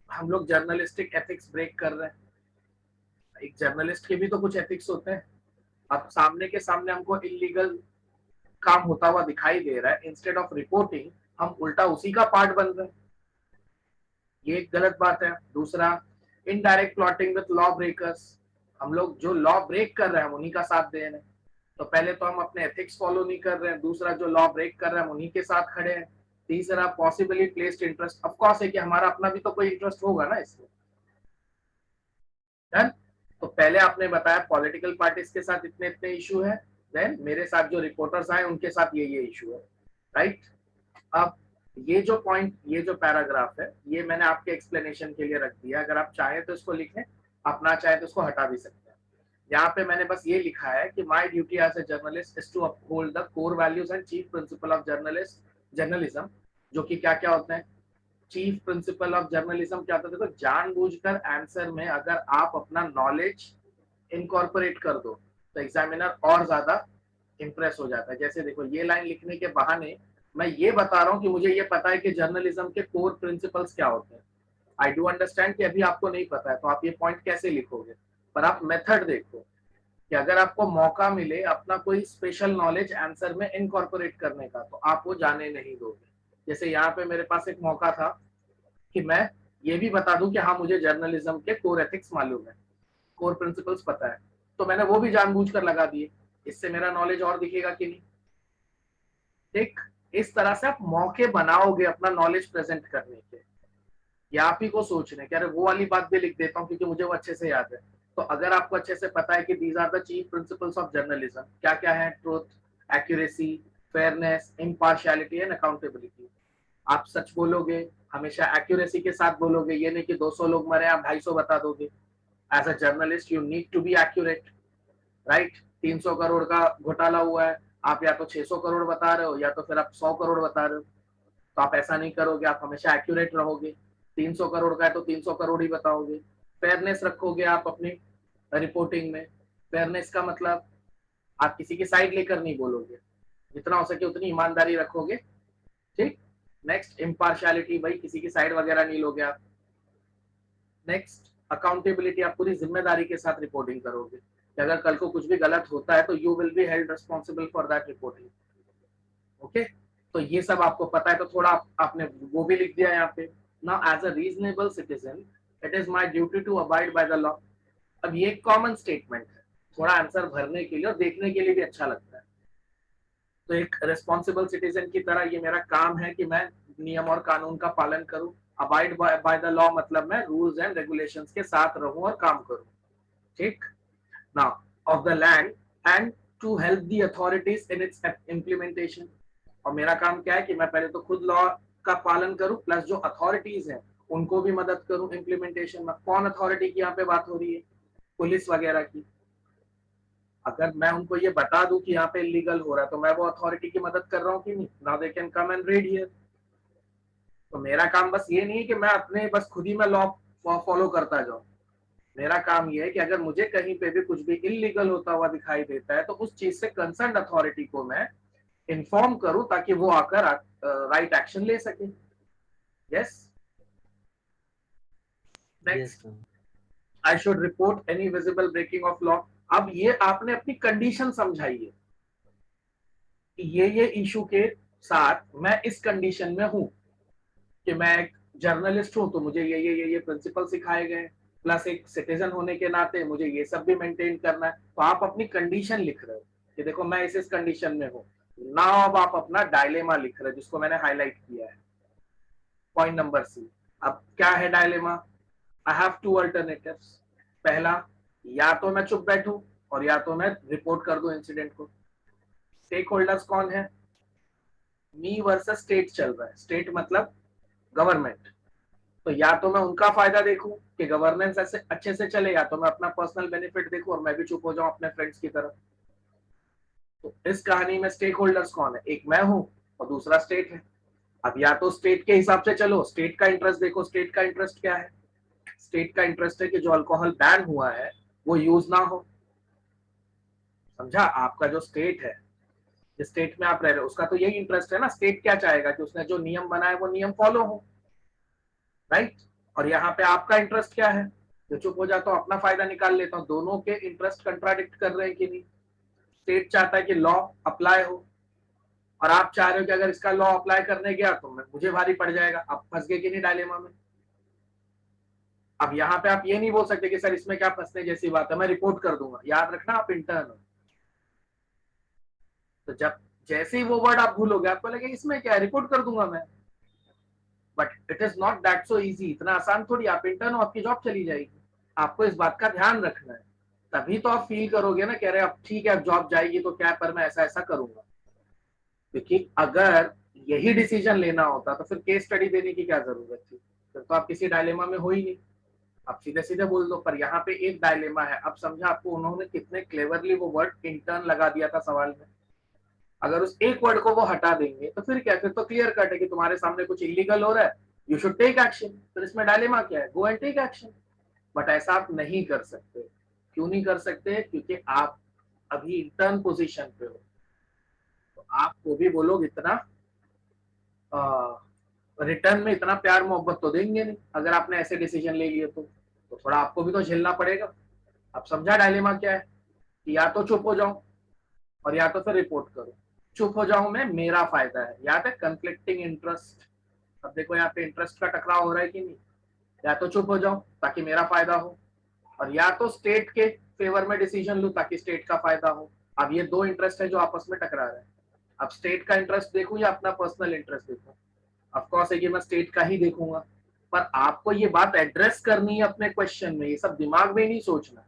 Speaker 1: हम लोग जर्नलिस्टिक एथिक्स ब्रेक कर रहे हैं। एक जर्नलिस्ट के भी तो कुछ एथिक्स होते हैं। अब सामने के सामने हमको इलीगल काम होता हुआ दिखाई दे रहा है, इंस्टेड ऑफ रिपोर्टिंग हम उल्टा उसी का पार्ट बन रहे हैं, ये एक गलत बात है। दूसरा, indirect plotting with law breakers, हम लोग जो लॉ ब्रेक कर रहे हैं हम उन्हीं का साथ दे रहे हैं। तो पहले तो हम अपने एथिक्स फॉलो नहीं कर रहे हैं, दूसरा जो लॉ ब्रेक कर रहे हैं हम उन्हीं के साथ खड़े हैं, तीसरा possibly placed interest. Of course है कि हमारा अपना भी तो कोई इंटरेस्ट होगा ना इसमें। डन। तो पहले आपने बताया पॉलिटिकल पार्टीज के साथ इतने इतने इशू है, देन मेरे साथ जो रिपोर्टर्स आए उनके साथ ये इशू है, राइट। अब ये जो पॉइंट, ये जो पैराग्राफ है ये मैंने आपके एक्सप्लेनेशन के लिए रख दिया, अगर आप चाहें तो इसको लिख लें, आप ना चाहे तो इसको हटा भी सकते हैं। यहाँ पे मैंने बस ये लिखा है कि my duty as a journalist is to uphold the core values and chief principle of journalism, जो कि क्या क्या होते हैं? चीफ प्रिंसिपल ऑफ जर्नलिज्म क्या होता है? देखो, जानबूझकर आंसर में अगर आप अपना नॉलेज इनकॉर्पोरेट कर दो तो एग्जामिनर और ज्यादा इंप्रेस हो जाता है। जैसे देखो, ये लाइन लिखने के बहाने मैं ये बता रहा हूँ कि मुझे ये पता है कि जर्नलिज्म के कोर प्रिंसिपल्स क्या होते हैं। आई डू अंडरस्टैंड कि अभी आपको नहीं पता है तो आप ये पॉइंट कैसे लिखोगे, पर आप मेथड देखो कि अगर आपको मौका मिले अपना कोई स्पेशल नॉलेज आंसर में इनकॉर्पोरेट करने का तो आप वो जाने नहीं दोगे। जैसे यहाँ पे मेरे पास एक मौका था कि मैं ये भी बता दूं कि हाँ मुझे जर्नलिज्म के कोर एथिक्स मालूम है, कोर प्रिंसिपल्स पता है, तो मैंने वो भी जानबूझकर लगा दिए। इससे मेरा नॉलेज और दिखेगा कि नहीं? ठीक इस तरह से आप मौके बनाओगे अपना नॉलेज प्रेजेंट करने के। या आप ही को सोचने कि अरे वो वाली बात भी लिख देता हूँ क्योंकि मुझे वो अच्छे से याद है। तो अगर आपको अच्छे से पता है कि these are the chief principles of journalism, क्या क्या है? Truth, accuracy, fairness, impartiality and accountability. आप सच बोलोगे, हमेशा एक्यूरेसी के साथ बोलोगे, ये नहीं कि 200 लोग मरे आप 250 बता दोगे। As a journalist you need to be accurate, right. 300 crore का घोटाला हुआ है, आप या तो 600 करोड़ बता रहे हो या तो फिर आप 100 करोड़ बता रहे हो, तो आप ऐसा नहीं करोगे, आप हमेशा एक्यूरेट रहोगे। 300 करोड़ का है तो 300 करोड़ ही बताओगे। फेयरनेस रखोगे आप अपनी रिपोर्टिंग में। फेयरनेस का मतलब आप किसी की साइड लेकर नहीं बोलोगे, जितना हो सके उतनी ईमानदारी रखोगे, ठीक। नेक्स्ट, इम्पार्शियलिटी, भाई किसी की साइड वगैरह नहीं लोगे आप। नेक्स्ट, अकाउंटेबिलिटी, आप पूरी जिम्मेदारी के साथ रिपोर्टिंग करोगे कि अगर कल को कुछ भी गलत होता है तो you will be held responsible for that reporting. Okay, तो ये सब आपको पता है तो थोड़ा आपने वो भी लिख दिया यहाँ पे। Now as a reasonable citizen it is my duty to abide by the law. अब ये एक कॉमन स्टेटमेंट है, थोड़ा आंसर भरने के लिए और देखने के लिए भी अच्छा लगता है। तो एक रिस्पॉन्सिबल सिटीजन की तरह ये मेरा काम है कि मैं नियम और कानून का पालन करूं। अबाइड बाय द लॉ मतलब मैं रूल्स एंड रेगुलेशंस के साथ रहूं और काम करूं, ठीक। Now of the land and to help the authorities in its implementation. और मेरा काम क्या है कि मैं पहले तो खुद लॉ का पालन करूं, प्लस जो अथॉरिटीज हैं उनको भी मदद करूं इम्प्लीमेंटेशन में। कौन अथॉरिटी की यहाँ पे बात हो रही है? पुलिस वगैरह की। अगर मैं उनको ये बता दूं कि यहाँ पे इलीगल हो रहा है तो मैं वो अथॉरिटी की मदद कर रहा हूँ कि नहीं? Now they can come and red here. तो मेरा काम बस ये नहीं है कि मैं अपने बस खुद ही मैं लॉ फॉलो करता जाऊं, मेरा काम ये है कि अगर मुझे कहीं पे भी कुछ भी इलीगल होता हुआ दिखाई देता है तो उस चीज से कंसर्न अथॉरिटी को मैं इन्फॉर्म करूं ताकि वो आकर राइट एक्शन ले सके। Yes, next, I should report any visible breaking of law. अब ये आपने अपनी कंडीशन समझाई है कि ये इशू के साथ मैं इस कंडीशन में हूं कि मैं एक जर्नलिस्ट हूं तो मुझे ये प्रिंसिपल सिखाए गए, प्लस एक सिटीजन होने के नाते मुझे ये सब भी मेंटेन करना है। तो आप अपनी कंडीशन लिख रहे हो कि देखो मैं इस कंडीशन में हूं। नाउ अब आप अपना डायलेमा लिख रहे हो जिसको मैंने हाईलाइट किया है, पॉइंट नंबर सी। अब क्या है dilemma? I have two alternatives. पहला, या तो मैं चुप बैठूं और या तो मैं रिपोर्ट कर दूं इंसिडेंट को। स्टेक होल्डर्स कौन है? मी वर्सेस स्टेट चल रहा है। स्टेट मतलब गवर्नमेंट। तो या तो मैं उनका फायदा देखूं कि गवर्नेंस ऐसे अच्छे से चले, या तो मैं अपना पर्सनल बेनिफिट देखूं और मैं भी चुप हो जाऊं अपने फ्रेंड्स की तरह। तो इस कहानी में स्टेक होल्डर्स कौन है? एक मैं हूं और दूसरा स्टेट है। अब या तो स्टेट के हिसाब से चलो, स्टेट का इंटरेस्ट देखो। स्टेट का इंटरेस्ट क्या है? स्टेट का इंटरेस्ट है कि जो अल्कोहल बैन हुआ है वो यूज ना हो। समझा? आपका जो स्टेट है, जिस स्टेट में आप रह रहे हो, उसका तो यही इंटरेस्ट है ना। स्टेट क्या चाहेगा कि उसने जो नियम बनाए वो नियम फॉलो हो, राइट? और यहाँ पे आपका इंटरेस्ट क्या है? जो चुप हो जाता हूँ, अपना फायदा निकाल लेता हूँ। दोनों के इंटरेस्ट कंट्राडिक्ट कर रहे हैं कि नहीं? स्टेट चाहता है कि लॉ अप्लाई हो और आप चाह रहे हो कि अगर इसका लॉ अप्लाई करने गया तो मुझे भारी पड़ जाएगा। अब फंस गए कि नहीं डायलेमा में? अब यहाँ पे आप ये नहीं बोल सकते कि सर इसमें क्या फंसने जैसी बात है, मैं रिपोर्ट कर दूंगा। याद रखना आप इंटर्न हो, तो जब जैसे ही वो वर्ड आप भूलोगे आपको लगे इसमें क्या है, रिपोर्ट कर दूंगा मैं। But it is not that so easy. इतना आसान थोड़ी। आप इंटर्न हो, आपकी जॉब चली जाएगी। आपको इस बात का ध्यान रखना है, तभी तो आप फील करोगे ना, कह रहे अब ठीक है अब जॉब जाएगी तो क्या, पर मैं ऐसा ऐसा करूंगा। क्योंकि अगर यही डिसीजन लेना होता तो फिर केस स्टडी देने की क्या जरूरत थी? फिर तो आप किसी डायलेमा में हो ही नहीं, आप सीधे सीधे बोल दो। पर यहाँ पे एक डायलेमा है। अब समझा आपको उन्होंने कितने क्लेवरली वो वर्ड इंटर्न लगा दिया था सवाल में। अगर उस एक वर्ड को वो हटा देंगे तो फिर क्या? फिर तो क्लियर कट है कि तुम्हारे सामने कुछ इलीगल हो रहा है, यू शुड टेक एक्शन। फिर इसमें डायलेमा क्या है? Go and take action. But ऐसा आप नहीं कर सकते। क्यों नहीं कर सकते? क्योंकि आप अभी इंटर्न पोजीशन पे हो, तो आपको भी वो लोग इतना रिटर्न में इतना प्यार मोहब्बत तो देंगे नहीं अगर आपने ऐसे डिसीजन ले लिए तो थोड़ा आपको भी तो झेलना पड़ेगा। अब समझा डायलेमा क्या है? कि या तो चुप हो जाऊं और या तो फिर रिपोर्ट करो। चुप हो जाऊं मैं, मेरा फायदा है। याद है कंफ्लिक्टिंग इंटरेस्ट? अब देखो यहाँ पे इंटरेस्ट का टकराव हो रहा है कि नहीं? या तो चुप हो जाऊं ताकि मेरा फायदा हो, और या तो स्टेट के फेवर में डिसीजन लूं ताकि स्टेट का फायदा हो। अब ये दो इंटरेस्ट है जो आपस में टकरा रहे हैं। अब स्टेट का इंटरेस्ट देखूं या अपना पर्सनल इंटरेस्ट देखूं? ऑफ कोर्स है कि मैं स्टेट का ही देखूंगा, पर आपको ये बात एड्रेस करनी है अपने क्वेश्चन में। ये सब दिमाग में नहीं सोचना।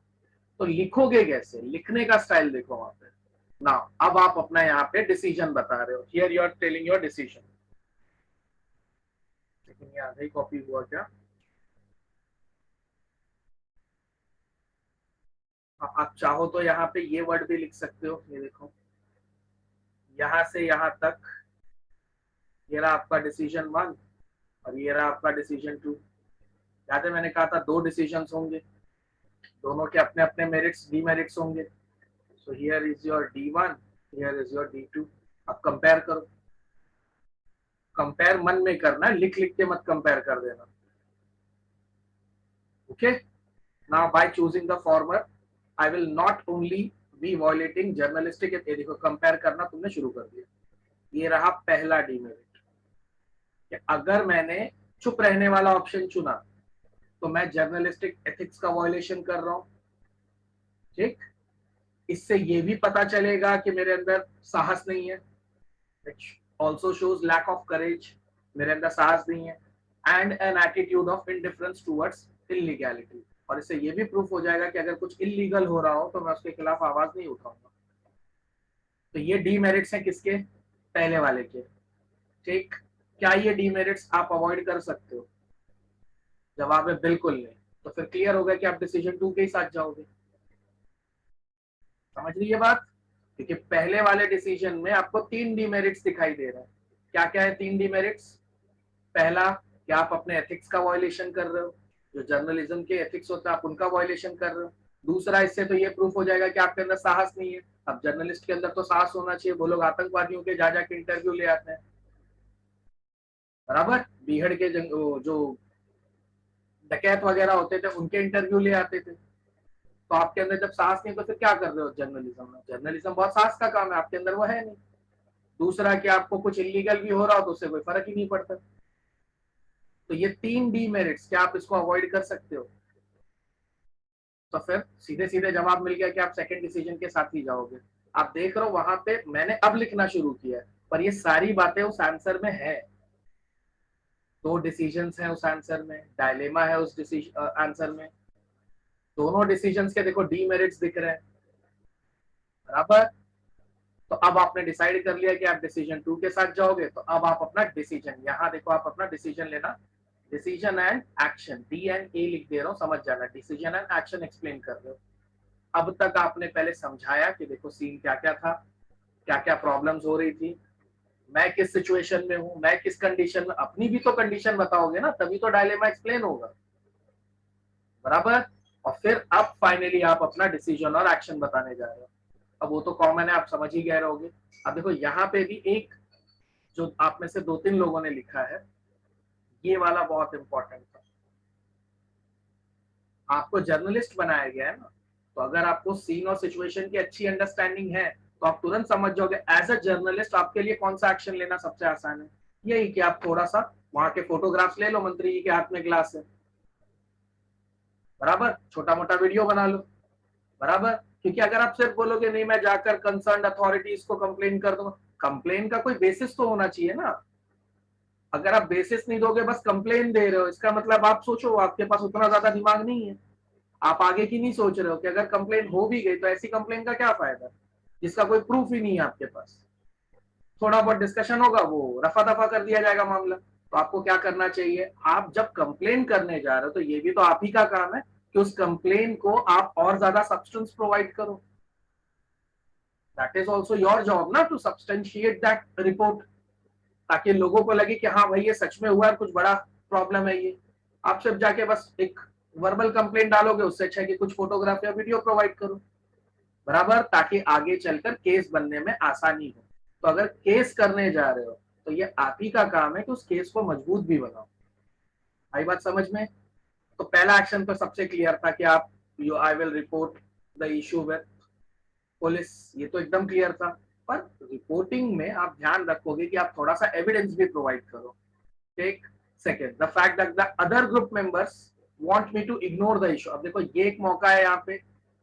Speaker 1: तो लिखोगे कैसे? लिखने का स्टाइल देखो वहां पे ना। अब आप अपना यहाँ पे डिसीजन बता रहे हो। Here you are telling your decision. लेकिन ये आधा ही कॉपी हुआ क्या? आप चाहो तो यहाँ पे ये वर्ड भी लिख सकते हो। ये देखो, यहाँ से यहाँ तक ये रहा आपका डिसीजन 1 और ये रहा आपका डिसीजन 2। याद है मैंने कहा था दो डिसीजन होंगे, दोनों के अपने अपने मेरिट्स डीमेरिट्स होंगे। So here is your D1, here is your D2। अब कंपेयर करो। कंपेयर मन में करना, लिख लिख के मत कंपेयर कर देना। Okay, now by choosing the former I will not only be violating journalistic. ये देखो कंपेयर करना तुमने शुरू कर दिया। ये रहा पहला डीमेरिट कि अगर मैंने चुप रहने वाला ऑप्शन चुना तो मैं जर्नलिस्टिक एथिक्स का वायलेशन कर रहा हूं। ठीक, इससे ये भी पता चलेगा कि मेरे अंदर साहस नहीं है, which also shows lack of courage। मेरे अंदर साहस नहीं है। And an attitude of indifference towards illegality. और इससे ये भी प्रूफ हो जाएगा कि अगर कुछ इलीगल हो रहा हो तो मैं उसके खिलाफ आवाज नहीं उठाऊंगा। तो ये डीमेरिट्स हैं किसके? पहले वाले के। ठीक, क्या ये डीमेरिट्स आप अवॉइड कर सकते हो? जवाब है बिल्कुल नहीं। तो फिर क्लियर होगा कि आप डिसीजन 2 के ही साथ जाओगे। समझ रही है बात? क्योंकि पहले वाले डिसीजन में आपको 3 डीमेरिट्स दिखाई दे रहे हैं। क्या क्या है 3 डीमेरिट्स? पहला, कि आप अपने एथिक्स का वायलेशन कर रहे हो। जो जर्नलिज्म के एथिक्स होता है आप उनका वायलेशन कर रहे हो। दूसरा, इससे तो ये प्रूफ हो जाएगा कि आपके अंदर साहस नहीं है। अब जर्नलिस्ट के अंदर तो साहस होना चाहिए, वो लोग आतंकवादियों के जा जाके इंटरव्यू ले आते हैं, बराबर। बीहड़ के जो डकैत वगैरह होते थे उनके इंटरव्यू ले आते थे। तो आपके अंदर जब साहस नहीं तो फिर क्या कर रहे हो जर्नलिज्म में? जर्नलिज्म बहुत साहस का काम है, आपके अंदर वो है नहीं। दूसरा कि आपको कुछ इलीगल भी हो रहा हो तो उससे कोई फर्क ही नहीं पड़ता। तो ये 3 डीमेरिट्स, क्या आप इसको अवॉइड कर सकते हो? तो फिर सीधे सीधे जवाब मिल गया कि आप सेकंड डिसीजन के साथ ही जाओगे। आप देख रहे हो वहां पे मैंने अब लिखना शुरू किया है, पर ये सारी बातें उस आंसर में है। 2 डिसीजंस हैं उस आंसर में, डायलेमा है उस डिसीजन आंसर में। दोनों डिसीजंस के देखो डीमेरिट्स दिख रहे हैं, बराबर। तो अब आपने डिसाइड कर लिया कि आप डिसीजन 2 के साथ जाओगे, तो अब आप अपना डिसीजन, यहाँ देखो आप अपना डिसीजन लेना, decision and action, D and A लिख दे रहा हूँ, समझ जाना, डिसीजन एंड एक्शन एक्सप्लेन कर रहे हो। अब तक आपने पहले समझाया कि देखो सीन क्या क्या था, क्या क्या प्रॉब्लम्स हो रही थी, मैं किस सिचुएशन में हूँ, मैं किस कंडीशन में, अपनी भी तो कंडीशन बताओगे ना, तभी तो डायलेमा एक्सप्लेन होगा, बराबर। और फिर अब फाइनली आप अपना डिसीजन और एक्शन बताने जा रहे हो। अब वो तो कॉमन है, आप समझ ही गए रहोगे। अब देखो यहाँ पे भी एक जो आप में से 2-3 लोगों ने लिखा है, ये वाला बहुत इंपॉर्टेंट था। आपको जर्नलिस्ट बनाया गया है ना, तो अगर आपको सीन और सिचुएशन की अच्छी अंडरस्टैंडिंग है तो आप तुरंत समझ जाओगे एज अ जर्नलिस्ट आपके लिए कौन सा एक्शन लेना सबसे आसान है। यही कि आप थोड़ा सा वहां के फोटोग्राफ्स ले लो, मंत्री जी के हाथ में ग्लास है, बराबर, छोटा मोटा वीडियो बना लो, बराबर। क्योंकि अगर आप सिर्फ बोलोगे नहीं मैं जाकर कंसर्न अथॉरिटीज को कंप्लेन कर दूंगा, कंप्लेन का कोई बेसिस तो होना चाहिए ना। अगर आप बेसिस नहीं दोगे, बस कंप्लेन दे रहे हो, इसका मतलब आप सोचो आपके पास उतना ज्यादा दिमाग नहीं है, आप आगे की नहीं सोच रहे हो कि अगर कंप्लेन हो भी गई तो ऐसी कंप्लेन का क्या फायदा जिसका कोई प्रूफ ही नहीं है आपके पास। थोड़ा बहुत डिस्कशन होगा, वो रफा दफा कर दिया जाएगा मामला। तो आपको क्या करना चाहिए, आप जब कंप्लेन करने जा रहे हो तो ये भी तो आप ही का काम है कि उस कंप्लेन को आप और ज्यादा सब्सटेंस प्रोवाइड करो। That is also your job ना, टू सब्सटेंशिएट दैट रिपोर्ट, ताकि लोगों को लगे कि हाँ भाई ये सच में हुआ है, कुछ बड़ा प्रॉब्लम है ये। आप सिर्फ जाके बस एक वर्बल कंप्लेंट डालोगे, उससे अच्छा है कि कुछ फोटोग्राफ या वीडियो प्रोवाइड करो, बराबर, ताकि आगे चलकर केस बनने में आसानी हो। तो अगर केस करने जा रहे हो तो ये आप ही का काम है कि उस केस को मजबूत भी बनाओ। आई बात समझ में? तो पहला एक्शन तो सबसे क्लियर था कि आप you I will report the issue with police, ये तो एकदम क्लियर था। पर रिपोर्टिंग में आप ध्यान रखोगे कि आप थोड़ा सा एविडेंस भी प्रोवाइड करो। Take second, the fact that the other group members want me to ignore the issue. अब देखो ये एक मौका है, यहाँ पे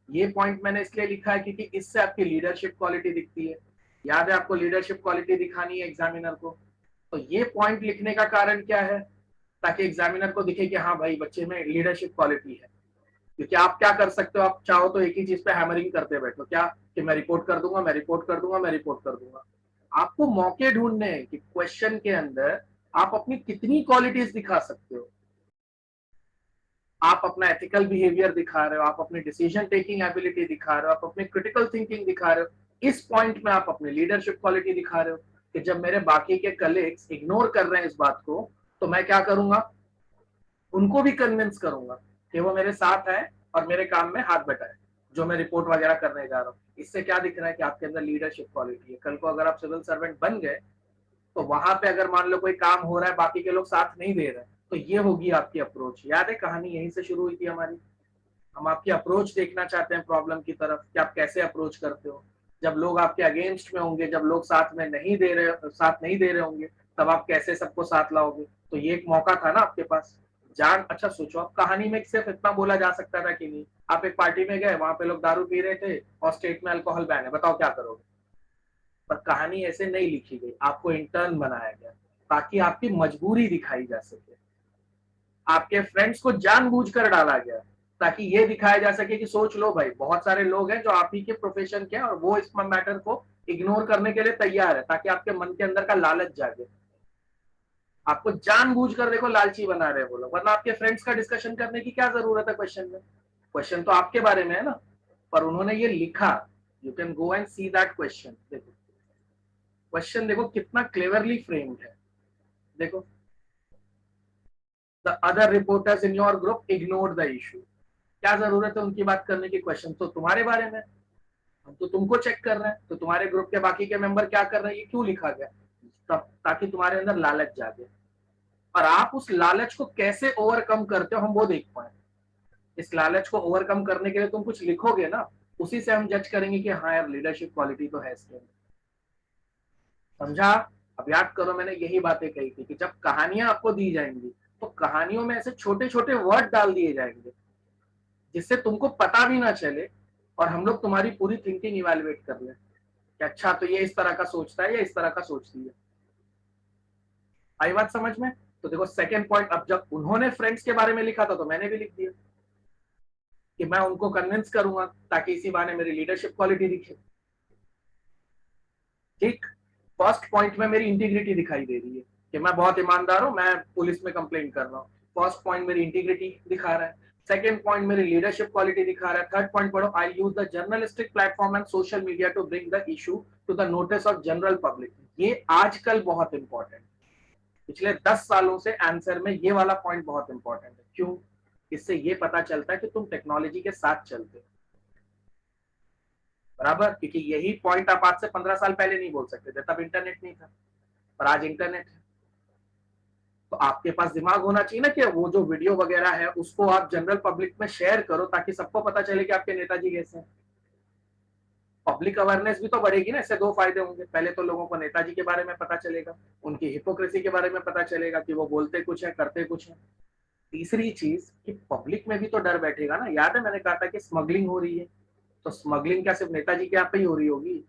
Speaker 1: ये पॉइंट मैंने इसलिए लिखा है क्योंकि इससे आपकी लीडरशिप क्वालिटी दिखती है। याद है आपको लिडरशिप क्वालिटी दिखानी है एग्जामिनर को, तो ये पॉइंट लिखने का कारण क्या है, ताकि एग्जामिनर को दिखे कि हाँ भाई बच्चे में लीडरशिप क्वालिटी है। क्योंकि आप क्या कर सकते हो, आप चाहो तो एक ही चीज पे हैमरिंग करते बैठो, क्या कि मैं रिपोर्ट कर दूंगा, मैं रिपोर्ट कर दूंगा, मैं रिपोर्ट कर दूंगा। आपको मौके ढूंढने हैं कि क्वेश्चन के अंदर आप अपनी कितनी क्वालिटीज दिखा सकते हो। आप अपना एथिकल बिहेवियर दिखा रहे हो, आप अपनी डिसीजन टेकिंग एबिलिटी दिखा रहे हो, आप अपनी क्रिटिकल थिंकिंग दिखा रहे हो। इस पॉइंट में आप अपनी लीडरशिप क्वालिटी दिखा रहे हो कि जब मेरे बाकी के कलीग्स इग्नोर कर रहे हैं इस बात को, तो मैं क्या करूंगा, उनको भी कन्विंस करूंगा कि वो मेरे साथ है और मेरे काम में हाथ बटाए, जो मैं रिपोर्ट वगैरह करने जा रहा हूँ। इससे क्या दिख रहा है कि आपके अंदर लीडरशिप क्वालिटी है। कल को अगर आप सिविल सर्वेंट बन गए तो वहां पे अगर मान लो कोई काम हो रहा है, बाकी के लोग साथ नहीं दे रहे, तो ये होगी आपकी अप्रोच। याद है कहानी यहीं से शुरू हुई थी हमारी। हम आपकी अप्रोच देखना चाहते हैं प्रॉब्लम की तरफ कि आप कैसे अप्रोच करते हो। जब लोग आपके अगेंस्ट में होंगे, जब लोग साथ में नहीं दे रहे, साथ नहीं दे रहे होंगे, तब आप कैसे सबको साथ लाओगे। तो ये एक मौका था ना आपके पास। जान अच्छा सोचो, आप कहानी में सिर्फ इतना बोला जा सकता था कि नहीं, आप एक पार्टी में गए, वहां पे लोग दारू पी रहे थे और स्टेट में अल्कोहल बैन है, बताओ क्या करोगे। पर कहानी ऐसे नहीं लिखी गई, आपको इंटर्न बनाया गया ताकि आपकी मजबूरी दिखाई जा सके। आपके फ्रेंड्स को जानबूझकर डाला गया ताकि ये दिखाया जा सके कि सोच लो भाई बहुत सारे लोग हैं जो आप ही के प्रोफेशन के हैं और वो इस मैटर को इग्नोर करने के लिए तैयार है, ताकि आपके मन के अंदर का लालच जागे। आपको जानबूझकर देखो लालची बना रहे हैं वो लोग, वरना आपके फ्रेंड्स का डिस्कशन करने की क्या जरूरत है क्वेश्चन में। क्वेश्चन तो आपके बारे में है ना, पर उन्होंने ये लिखा। You can go and see that question. देखो क्वेश्चन देखो कितना क्लेवरली फ्रेम्ड है। देखो the other reporters in your group ignored the issue. क्या जरूरत है उनकी बात करने की? क्वेश्चन तो तुम्हारे बारे में, हम तो तुमको चेक कर रहे हैं, तो तुम्हारे ग्रुप के बाकी के मेंबर क्या कर रहे हैं ये क्यों लिखा गया? तब ताकि तुम्हारे अंदर लालच जागे, और आप उस लालच को कैसे ओवरकम करते हो हम वो देख पाए। इस लालच को ओवरकम करने के लिए तुम कुछ लिखोगे ना, उसी से हम जज करेंगे कि हाँ यार लीडरशिप क्वालिटी तो है इसके अंदर। समझा? अब याद करो, मैंने यही बातें कही थी कि जब कहानियां आपको दी जाएंगी तो कहानियों में ऐसे छोटे छोटे वर्ड डाल दिए जाएंगे जिससे तुमको पता भी ना चले, और हम लोग तुम्हारी पूरी थिंकिंग इवेलुएट कर लें कि अच्छा तो ये इस तरह का सोचता है या इस तरह का सोचती है। आई बात समझ में? तो देखो सेकेंड पॉइंट, अब जब उन्होंने फ्रेंड्स के बारे में लिखा था तो मैंने भी लिख दिया कि मैं उनको कन्विंस करूंगा ताकि इसी बहाने मेरी लीडरशिप क्वालिटी दिखे। ठीक, फर्स्ट पॉइंट में मेरी इंटीग्रिटी दिखाई दे रही है कि मैं बहुत ईमानदार हूं, मैं पुलिस में कंप्लेन कर रहा हूँ। फर्स्ट पॉइंट मेरी इंटीग्रिटी दिखा रहा है, सेकंड पॉइंट मेरी लीडरशिप क्वालिटी दिखा रहा है, थर्ड पॉइंट पढ़ो, I use the journalistic platform and social media to bring the issue to the notice of general public. ये आजकल बहुत इंपॉर्टेंट, पिछले 10 सालों से आंसर में ये वाला पॉइंट बहुत इंपॉर्टेंट है। क्यों? इससे ये पता चलता है कि तुम टेक्नोलॉजी के साथ चलते हो, बराबर, क्योंकि यही पॉइंट आप आज से 15 साल पहले नहीं बोल सकते थे, तब इंटरनेट नहीं था, पर आज इंटरनेट है। तो आपके पास दिमाग होना चाहिए ना कि वो जो वीडियो वगैरह है उसको आप जनरल पब्लिक में शेयर करो ताकि सबको पता चले कि आपके नेताजी कैसे हैं। पब्लिक अवेयरनेस भी तो बढ़ेगी ना, इससे दो फायदे होंगे। पहले तो लोगों को नेताजी के बारे में पता चलेगा, उनकी हिपोक्रेसी के बारे में पता चलेगा कि वो बोलते कुछ है करते कुछ है। तीसरी चीज कि पब्लिक में भी तो डर बैठेगा ना। याद है मैंने कहा था कि स्मगलिंग हो रही है, तो स्मगलिंग क्या सिर्फ नेताजी के यहाँ पे ही हो रही होगी?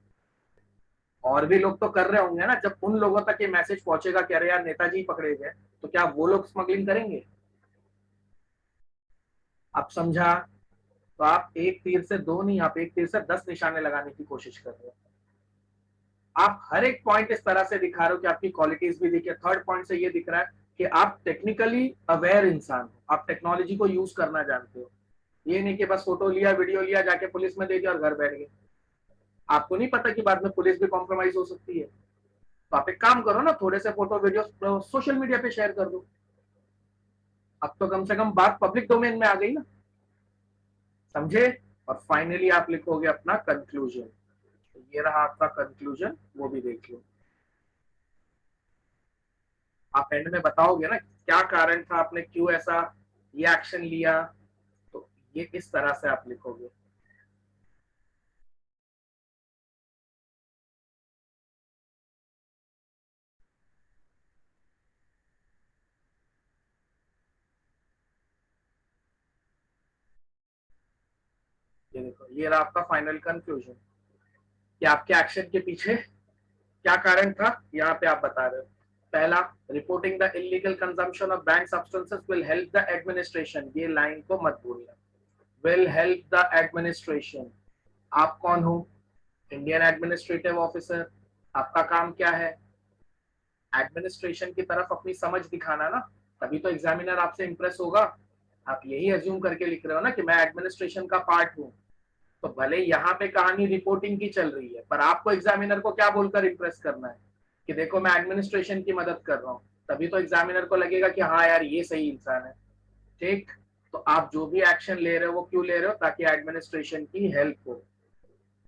Speaker 1: और भी लोग तो कर रहे होंगे ना। जब उन लोगों तक ये मैसेज पहुंचेगा कि अरे यार नेताजी पकड़े गए, तो क्या वो लोग स्मगलिंग करेंगे? आप समझा? तो आप एक तीर से दो नहीं, आप एक तीर से 10 निशाने लगाने की कोशिश कर रहे हो। आप हर एक पॉइंट इस तरह से दिखा रहे हो कि आपकी क्वालिटीज भी दिखे। थर्ड पॉइंट से ये दिख रहा है कि आप टेक्निकली अवेयर इंसान हो, आप टेक्नोलॉजी को यूज करना जानते हो। ये नहीं कि बस फोटो लिया वीडियो लिया जाके पुलिस में दे दिया और घर बैठ गए। आपको नहीं पता कि बाद में पुलिस भी कॉम्प्रोमाइज हो सकती है। तो आप एक काम करो ना, थोड़े से फोटो वीडियो सोशल मीडिया पे शेयर कर दो। अब तो कम से कम बात पब्लिक डोमेन में आ गई ना, समझे? और फाइनली आप लिखोगे अपना कंक्लूजन। ये रहा आपका कंक्लूजन, वो भी देख लो। आप एंड में बताओगे ना क्या कारण था, आपने क्यों ऐसा ये एक्शन लिया, तो ये इस तरह से आप लिखोगे। ये देखो, ये रहा आपका फाइनल कंक्लूजन कि आपके एक्शन के पीछे क्या कारण था, यहाँ पे आप बता रहे हो। पहला, reporting the illegal consumption of band substances will help the administration. ये लाइन को मत भूलना, विल हेल्प द एडमिनिस्ट्रेशन। आप कौन हो? Indian administrative officer. आपका काम क्या है? एडमिनिस्ट्रेशन की तरफ अपनी समझ दिखाना ना, तभी तो एग्जामिनर आपसे इंप्रेस होगा। आप यही अज्यूम करके लिख रहे हो ना कि मैं एडमिनिस्ट्रेशन का पार्ट हूँ, तो भले यहाँ पे कहानी रिपोर्टिंग की चल रही है, पर आपको एग्जामिनर को क्या बोलकर इंप्रेस करना है कि देखो मैं एडमिनिस्ट्रेशन की मदद कर रहा हूँ, तभी तो एग्जामिनर को लगेगा कि हाँ यार ये सही इंसान है। ठीक, तो आप जो भी एक्शन ले रहे हो वो क्यों ले रहे हो? ताकि एडमिनिस्ट्रेशन की हेल्प हो।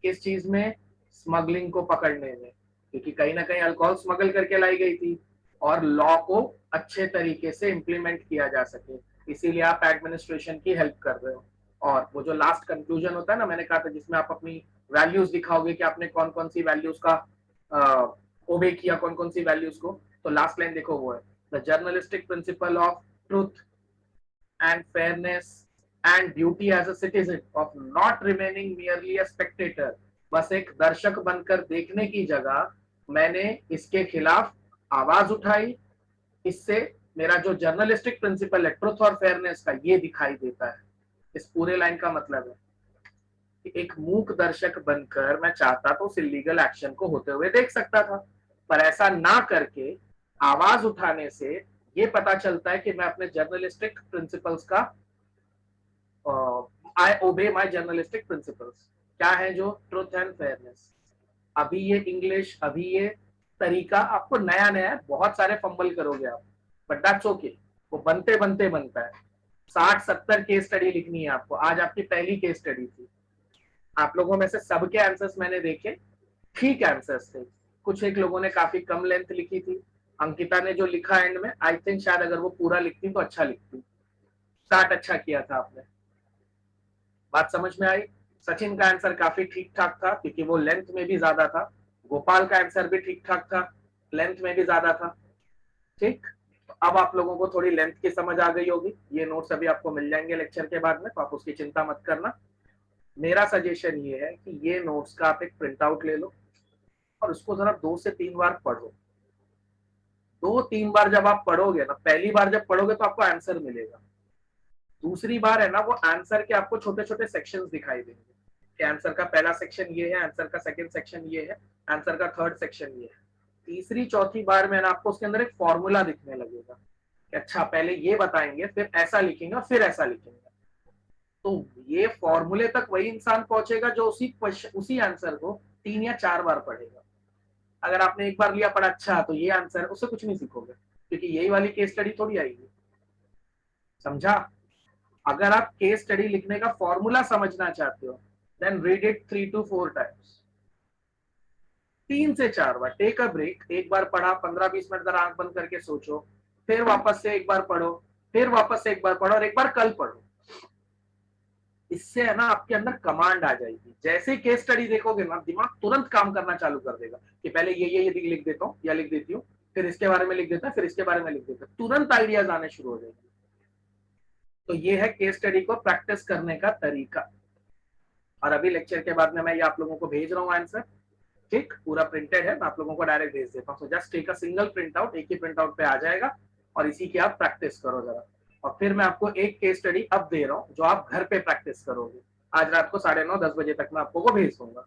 Speaker 1: किस चीज में? स्मगलिंग को पकड़ने में, क्योंकि कहीं ना कहीं अल्कोहल स्मगल करके लाई गई थी और लॉ को अच्छे तरीके से इम्प्लीमेंट किया जा सके, इसीलिए आप एडमिनिस्ट्रेशन की हेल्प कर रहे हो। और वो जो लास्ट कंक्लूजन होता है ना, मैंने कहा था जिसमें आप अपनी वैल्यूज दिखाओगे कि आपने कौन कौन सी वैल्यूज का ओबे किया, कौन कौन सी वैल्यूज को। तो लास्ट लाइन देखो, वो है the journalistic principle of truth and fairness and duty as a citizen of not remaining merely a spectator। बस एक दर्शक बनकर देखने की जगह मैंने इसके खिलाफ आवाज उठाई। इससे मेरा जो जर्नलिस्टिक प्रिंसिपल है ट्रुथ और फेयरनेस का, ये दिखाई देता है। इस पूरे लाइन का मतलब है कि एक मूक दर्शक बनकर मैं चाहता तो उस इलीगल एक्शन को होते हुए देख सकता था, पर ऐसा ना करके आवाज उठाने से ये पता चलता है कि मैं अपने जर्नलिस्टिक प्रिंसिपल्स का आई ओबे माय जर्नलिस्टिक प्रिंसिपल्स। क्या है? जो ट्रुथ एंड फेयरनेस। अभी ये इंग्लिश, अभी ये तरीका आपको नया नया है, बहुत सारे फंबल करोगे आप, बट दैट्स ओके, वो बनते बनते बनता है। 60-70 केस स्टडी लिखनी है आपको। आज आपकी पहली केस स्टडी थी। आप लोगों में से सबके आंसर्स मैंने देखे, ठीक आंसर्स थे। कुछ एक लोगों ने काफी कम लेंथ लिखी थी। अंकिता ने जो लिखा एंड में, आई थिंक शायद अगर वो पूरा लिखती तो अच्छा लिखती। स्टार्ट अच्छा किया था आपने। बात समझ में आई? सचिन का आंसर काफी ठीक ठाक था क्योंकि वो लेंथ में भी ज्यादा था। गोपाल का आंसर भी ठीक ठाक था, लेंथ में भी ज्यादा था। ठीक, तो अब आप लोगों को थोड़ी लेंथ की समझ आ गई होगी। ये नोट्स अभी आपको मिल जाएंगे लेक्चर के बाद में, तो आप उसकी चिंता मत करना। मेरा सजेशन ये है कि ये नोट्स का आप एक प्रिंट आउट ले लो और उसको जरा 2 से 3 बार पढ़ो। 2-3 बार जब आप पढ़ोगे ना, पहली बार जब पढ़ोगे तो आपको आंसर मिलेगा, दूसरी बार है ना वो आंसर के आपको छोटे छोटे सेक्शंस दिखाई देंगे कि आंसर का पहला सेक्शन ये है, आंसर का सेकंड सेक्शन ये है, आंसर का थर्ड सेक्शन ये है। तीसरी चौथी बार में ना आपको उसके अंदर एक फॉर्मूला दिखने लगेगा कि अच्छा पहले ये बताएंगे, फिर ऐसा लिखेंगे, फिर ऐसा लिखेंगे। तो ये फॉर्मूले तक वही इंसान पहुंचेगा जो उसी आंसर को 3 या 4 बार पढ़ेगा। अगर आपने एक बार लिया पढ़ा अच्छा तो ये आंसर, उससे कुछ नहीं सीखोगे क्योंकि यही वाली केस स्टडी थोड़ी आएगी। समझा? अगर आप केस स्टडी लिखने का फॉर्मूला समझना चाहते हो then read it 3 to 4 times, 3 से 4 बार। टेक अ ब्रेक, एक बार पढ़ा 15-20 मिनट जरा आंख बंद करके सोचो, फिर वापस से एक बार पढ़ो, फिर वापस से एक बार पढ़ो और एक बार कल पढ़ो। इससे है ना आपके अंदर कमांड आ जाएगी। जैसे केस स्टडी देखोगे ना दिमाग तुरंत काम करना चालू कर देगा कि पहले ये लिख देता हूँ या लिख देती हूँ, फिर इसके बारे में लिख देता हूँ, फिर इसके बारे में लिख देता हूँ, तुरंत आइडियाज आने शुरू हो जाएंगे। तो ये है केस स्टडी को प्रैक्टिस करने का तरीका। और अभी लेक्चर के बाद में मैं ये आप लोगों को भेज रहा हूँ आंसर, ठीक, पूरा प्रिंटेड है, मैं आप लोगों को डायरेक्ट भेज देता हूँ। Just take a single print out, एक ही प्रिंट आउट पे आ जाएगा और इसी की आप प्रैक्टिस करो जरा। और फिर मैं आपको एक केस स्टडी अब दे रहा हूँ जो आप घर पे प्रैक्टिस करोगे। आज रात को 9:30-10 बजे तक मैं आपको भेज दूंगा,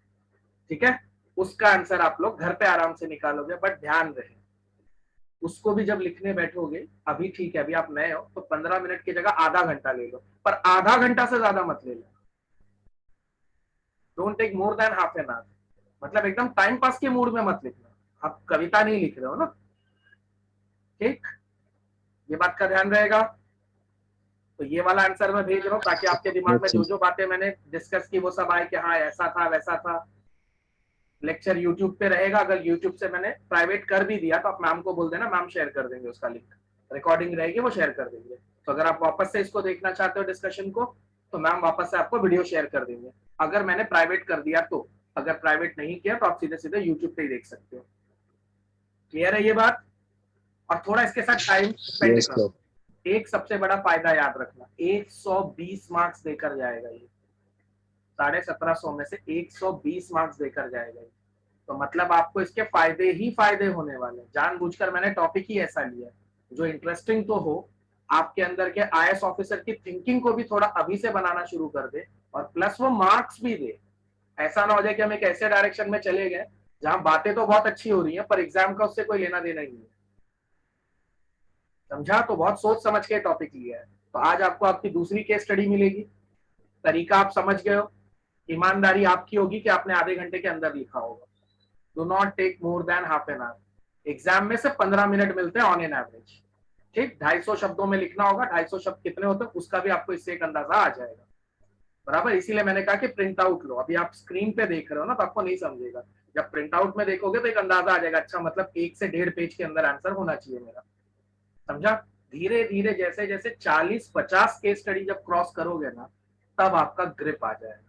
Speaker 1: ठीक है? उसका आंसर आप लोग घर पे आराम से निकालोगे, बट ध्यान रहे उसको भी जब लिखने बैठोगे, अभी ठीक है अभी आप नए हो तो 15 मिनट की जगह आधा घंटा ले लो, पर आधा घंटा से ज्यादा मत ले लो। Don't take more than half an hour. मतलब एकदम टाइम पास के मूड में मत लिखना, आप कविता नहीं लिख रहे हो ना, ठीक? ये बात का ध्यान रहेगा। तो ये वाला आंसर मैं भेज रहा हूँ ताकि आपके दिमाग में जो जो बातें मैंने डिस्कस की वो सब आए कि हाँ ऐसा था वैसा था। लेक्चर यूट्यूब पे रहेगा, अगर यूट्यूब से मैंने प्राइवेट कर भी दिया तो आप मैम को बोल देना, मैम शेयर कर देंगे उसका लिंक, रिकॉर्डिंग रहेगी वो शेयर कर देंगे। तो अगर आप वापस से इसको देखना चाहते हो डिस्कशन को तो मैम वापस से आपको वीडियो शेयर कर देंगे, अगर मैंने प्राइवेट कर दिया तो। अगर प्राइवेट नहीं किया तो आप सीधे सीधे यूट्यूब पे ही देख सकते हो। क्लियर है ये बात? और थोड़ा इसके साथ टाइम स्पेंड करो। एक सबसे बड़ा फायदा याद रखना, 120 मार्क्स देकर जाएगा ये, 1750 में से 120 मार्क्स देकर जाएगा ये। तो मतलब आपको इसके फायदे ही फायदे होने वाले। जानबूझकर मैंने टॉपिक ही ऐसा लिया जो इंटरेस्टिंग तो हो, आपके अंदर के आईएएस ऑफिसर की थिंकिंग को भी थोड़ा अभी से बनाना शुरू कर दे और प्लस वो मार्क्स भी दे। ऐसा ना हो जाए कि हम एक ऐसे डायरेक्शन में चले गए जहां बातें तो बहुत अच्छी हो रही हैं पर एग्जाम का उससे कोई लेना देना ही नहीं है। समझा? तो बहुत सोच समझ के टॉपिक लिया है। तो आज आपको आपकी दूसरी केस स्टडी मिलेगी, तरीका आप समझ गए हो, ईमानदारी आपकी होगी कि आपने आधे घंटे के अंदर लिखा होगा। Do not take more than half an hour. Exam में से 15 मिनट मिलते हैं ऑन एन एवरेज, ठीक? 250 शब्दों में लिखना होगा, 250 शब्द कितने होते हैं उसका भी आपको इससे एक अंदाजा आ जाएगा, बराबर? इसीलिए मैंने कहा कि प्रिंट आउट लो। अभी आप स्क्रीन पे देख रहे हो ना तो आपको नहीं समझेगा, जब प्रिंट आउट में देखोगे तो एक अंदाजा आ जाएगा, अच्छा मतलब 1 से 1.5 पेज के अंदर आंसर होना चाहिए मेरा। समझा? धीरे धीरे जैसे जैसे 40-50 केस स्टडी जब क्रॉस करोगे ना तब आपका ग्रिप आ जाएगा,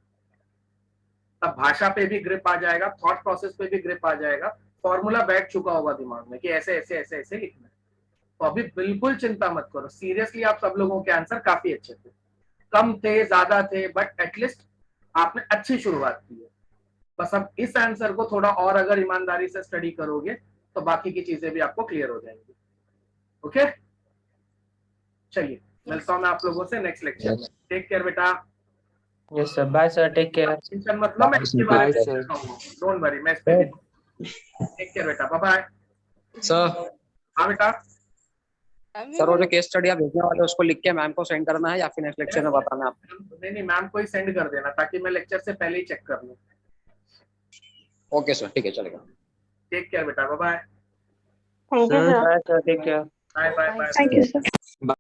Speaker 1: तब भाषा पे भी ग्रिप आ जाएगा, थॉट प्रोसेस पे भी ग्रिप आ जाएगा, फॉर्मूला बैठ चुका होगा दिमाग में कि ऐसे ऐसे ऐसे ऐसे लिखना है। तो अभी बिल्कुल चिंता मत करो, सीरियसली आप सब लोगों के आंसर काफी अच्छे थे, कम थे ज्यादा थे बट एटलीस्ट आपने अच्छी शुरुआत की है। बस अब इस आंसर को थोड़ा और अगर ईमानदारी से स्टडी करोगे तो बाकी की चीजें भी आपको क्लियर हो जाएंगी। ओके, चलिए मिलता हूं मैं आप लोगों से नेक्स्ट लेक्चर में। टेक केयर बेटा।
Speaker 2: Yes sir, bye sir, take care.
Speaker 1: Tension मत लो, मैं इसके बारे में बताऊंगा, डोंट वरी, मैं इस पे टेक केयर बेटा, बाय बाय।
Speaker 5: सर
Speaker 1: हाँ बेटा।
Speaker 5: सर वो जो केस स्टडी आप भेजने वाले उसको लिख के मैम को सेंड करना है या फिर नेक्स्ट लेक्चर में बताना है आपको?
Speaker 1: नहीं मैम को ही सेंड कर देना ताकि मैं लेक्चर से पहले ही चेक कर लूं।
Speaker 5: ओके सर, ठीक है, चलेगा।
Speaker 1: टेक केयर बेटा, bye bye.
Speaker 4: Thank you
Speaker 2: sir,
Speaker 4: sir.
Speaker 2: Bye sir, take care.
Speaker 1: Bye bye bye.
Speaker 3: Thank you, sir.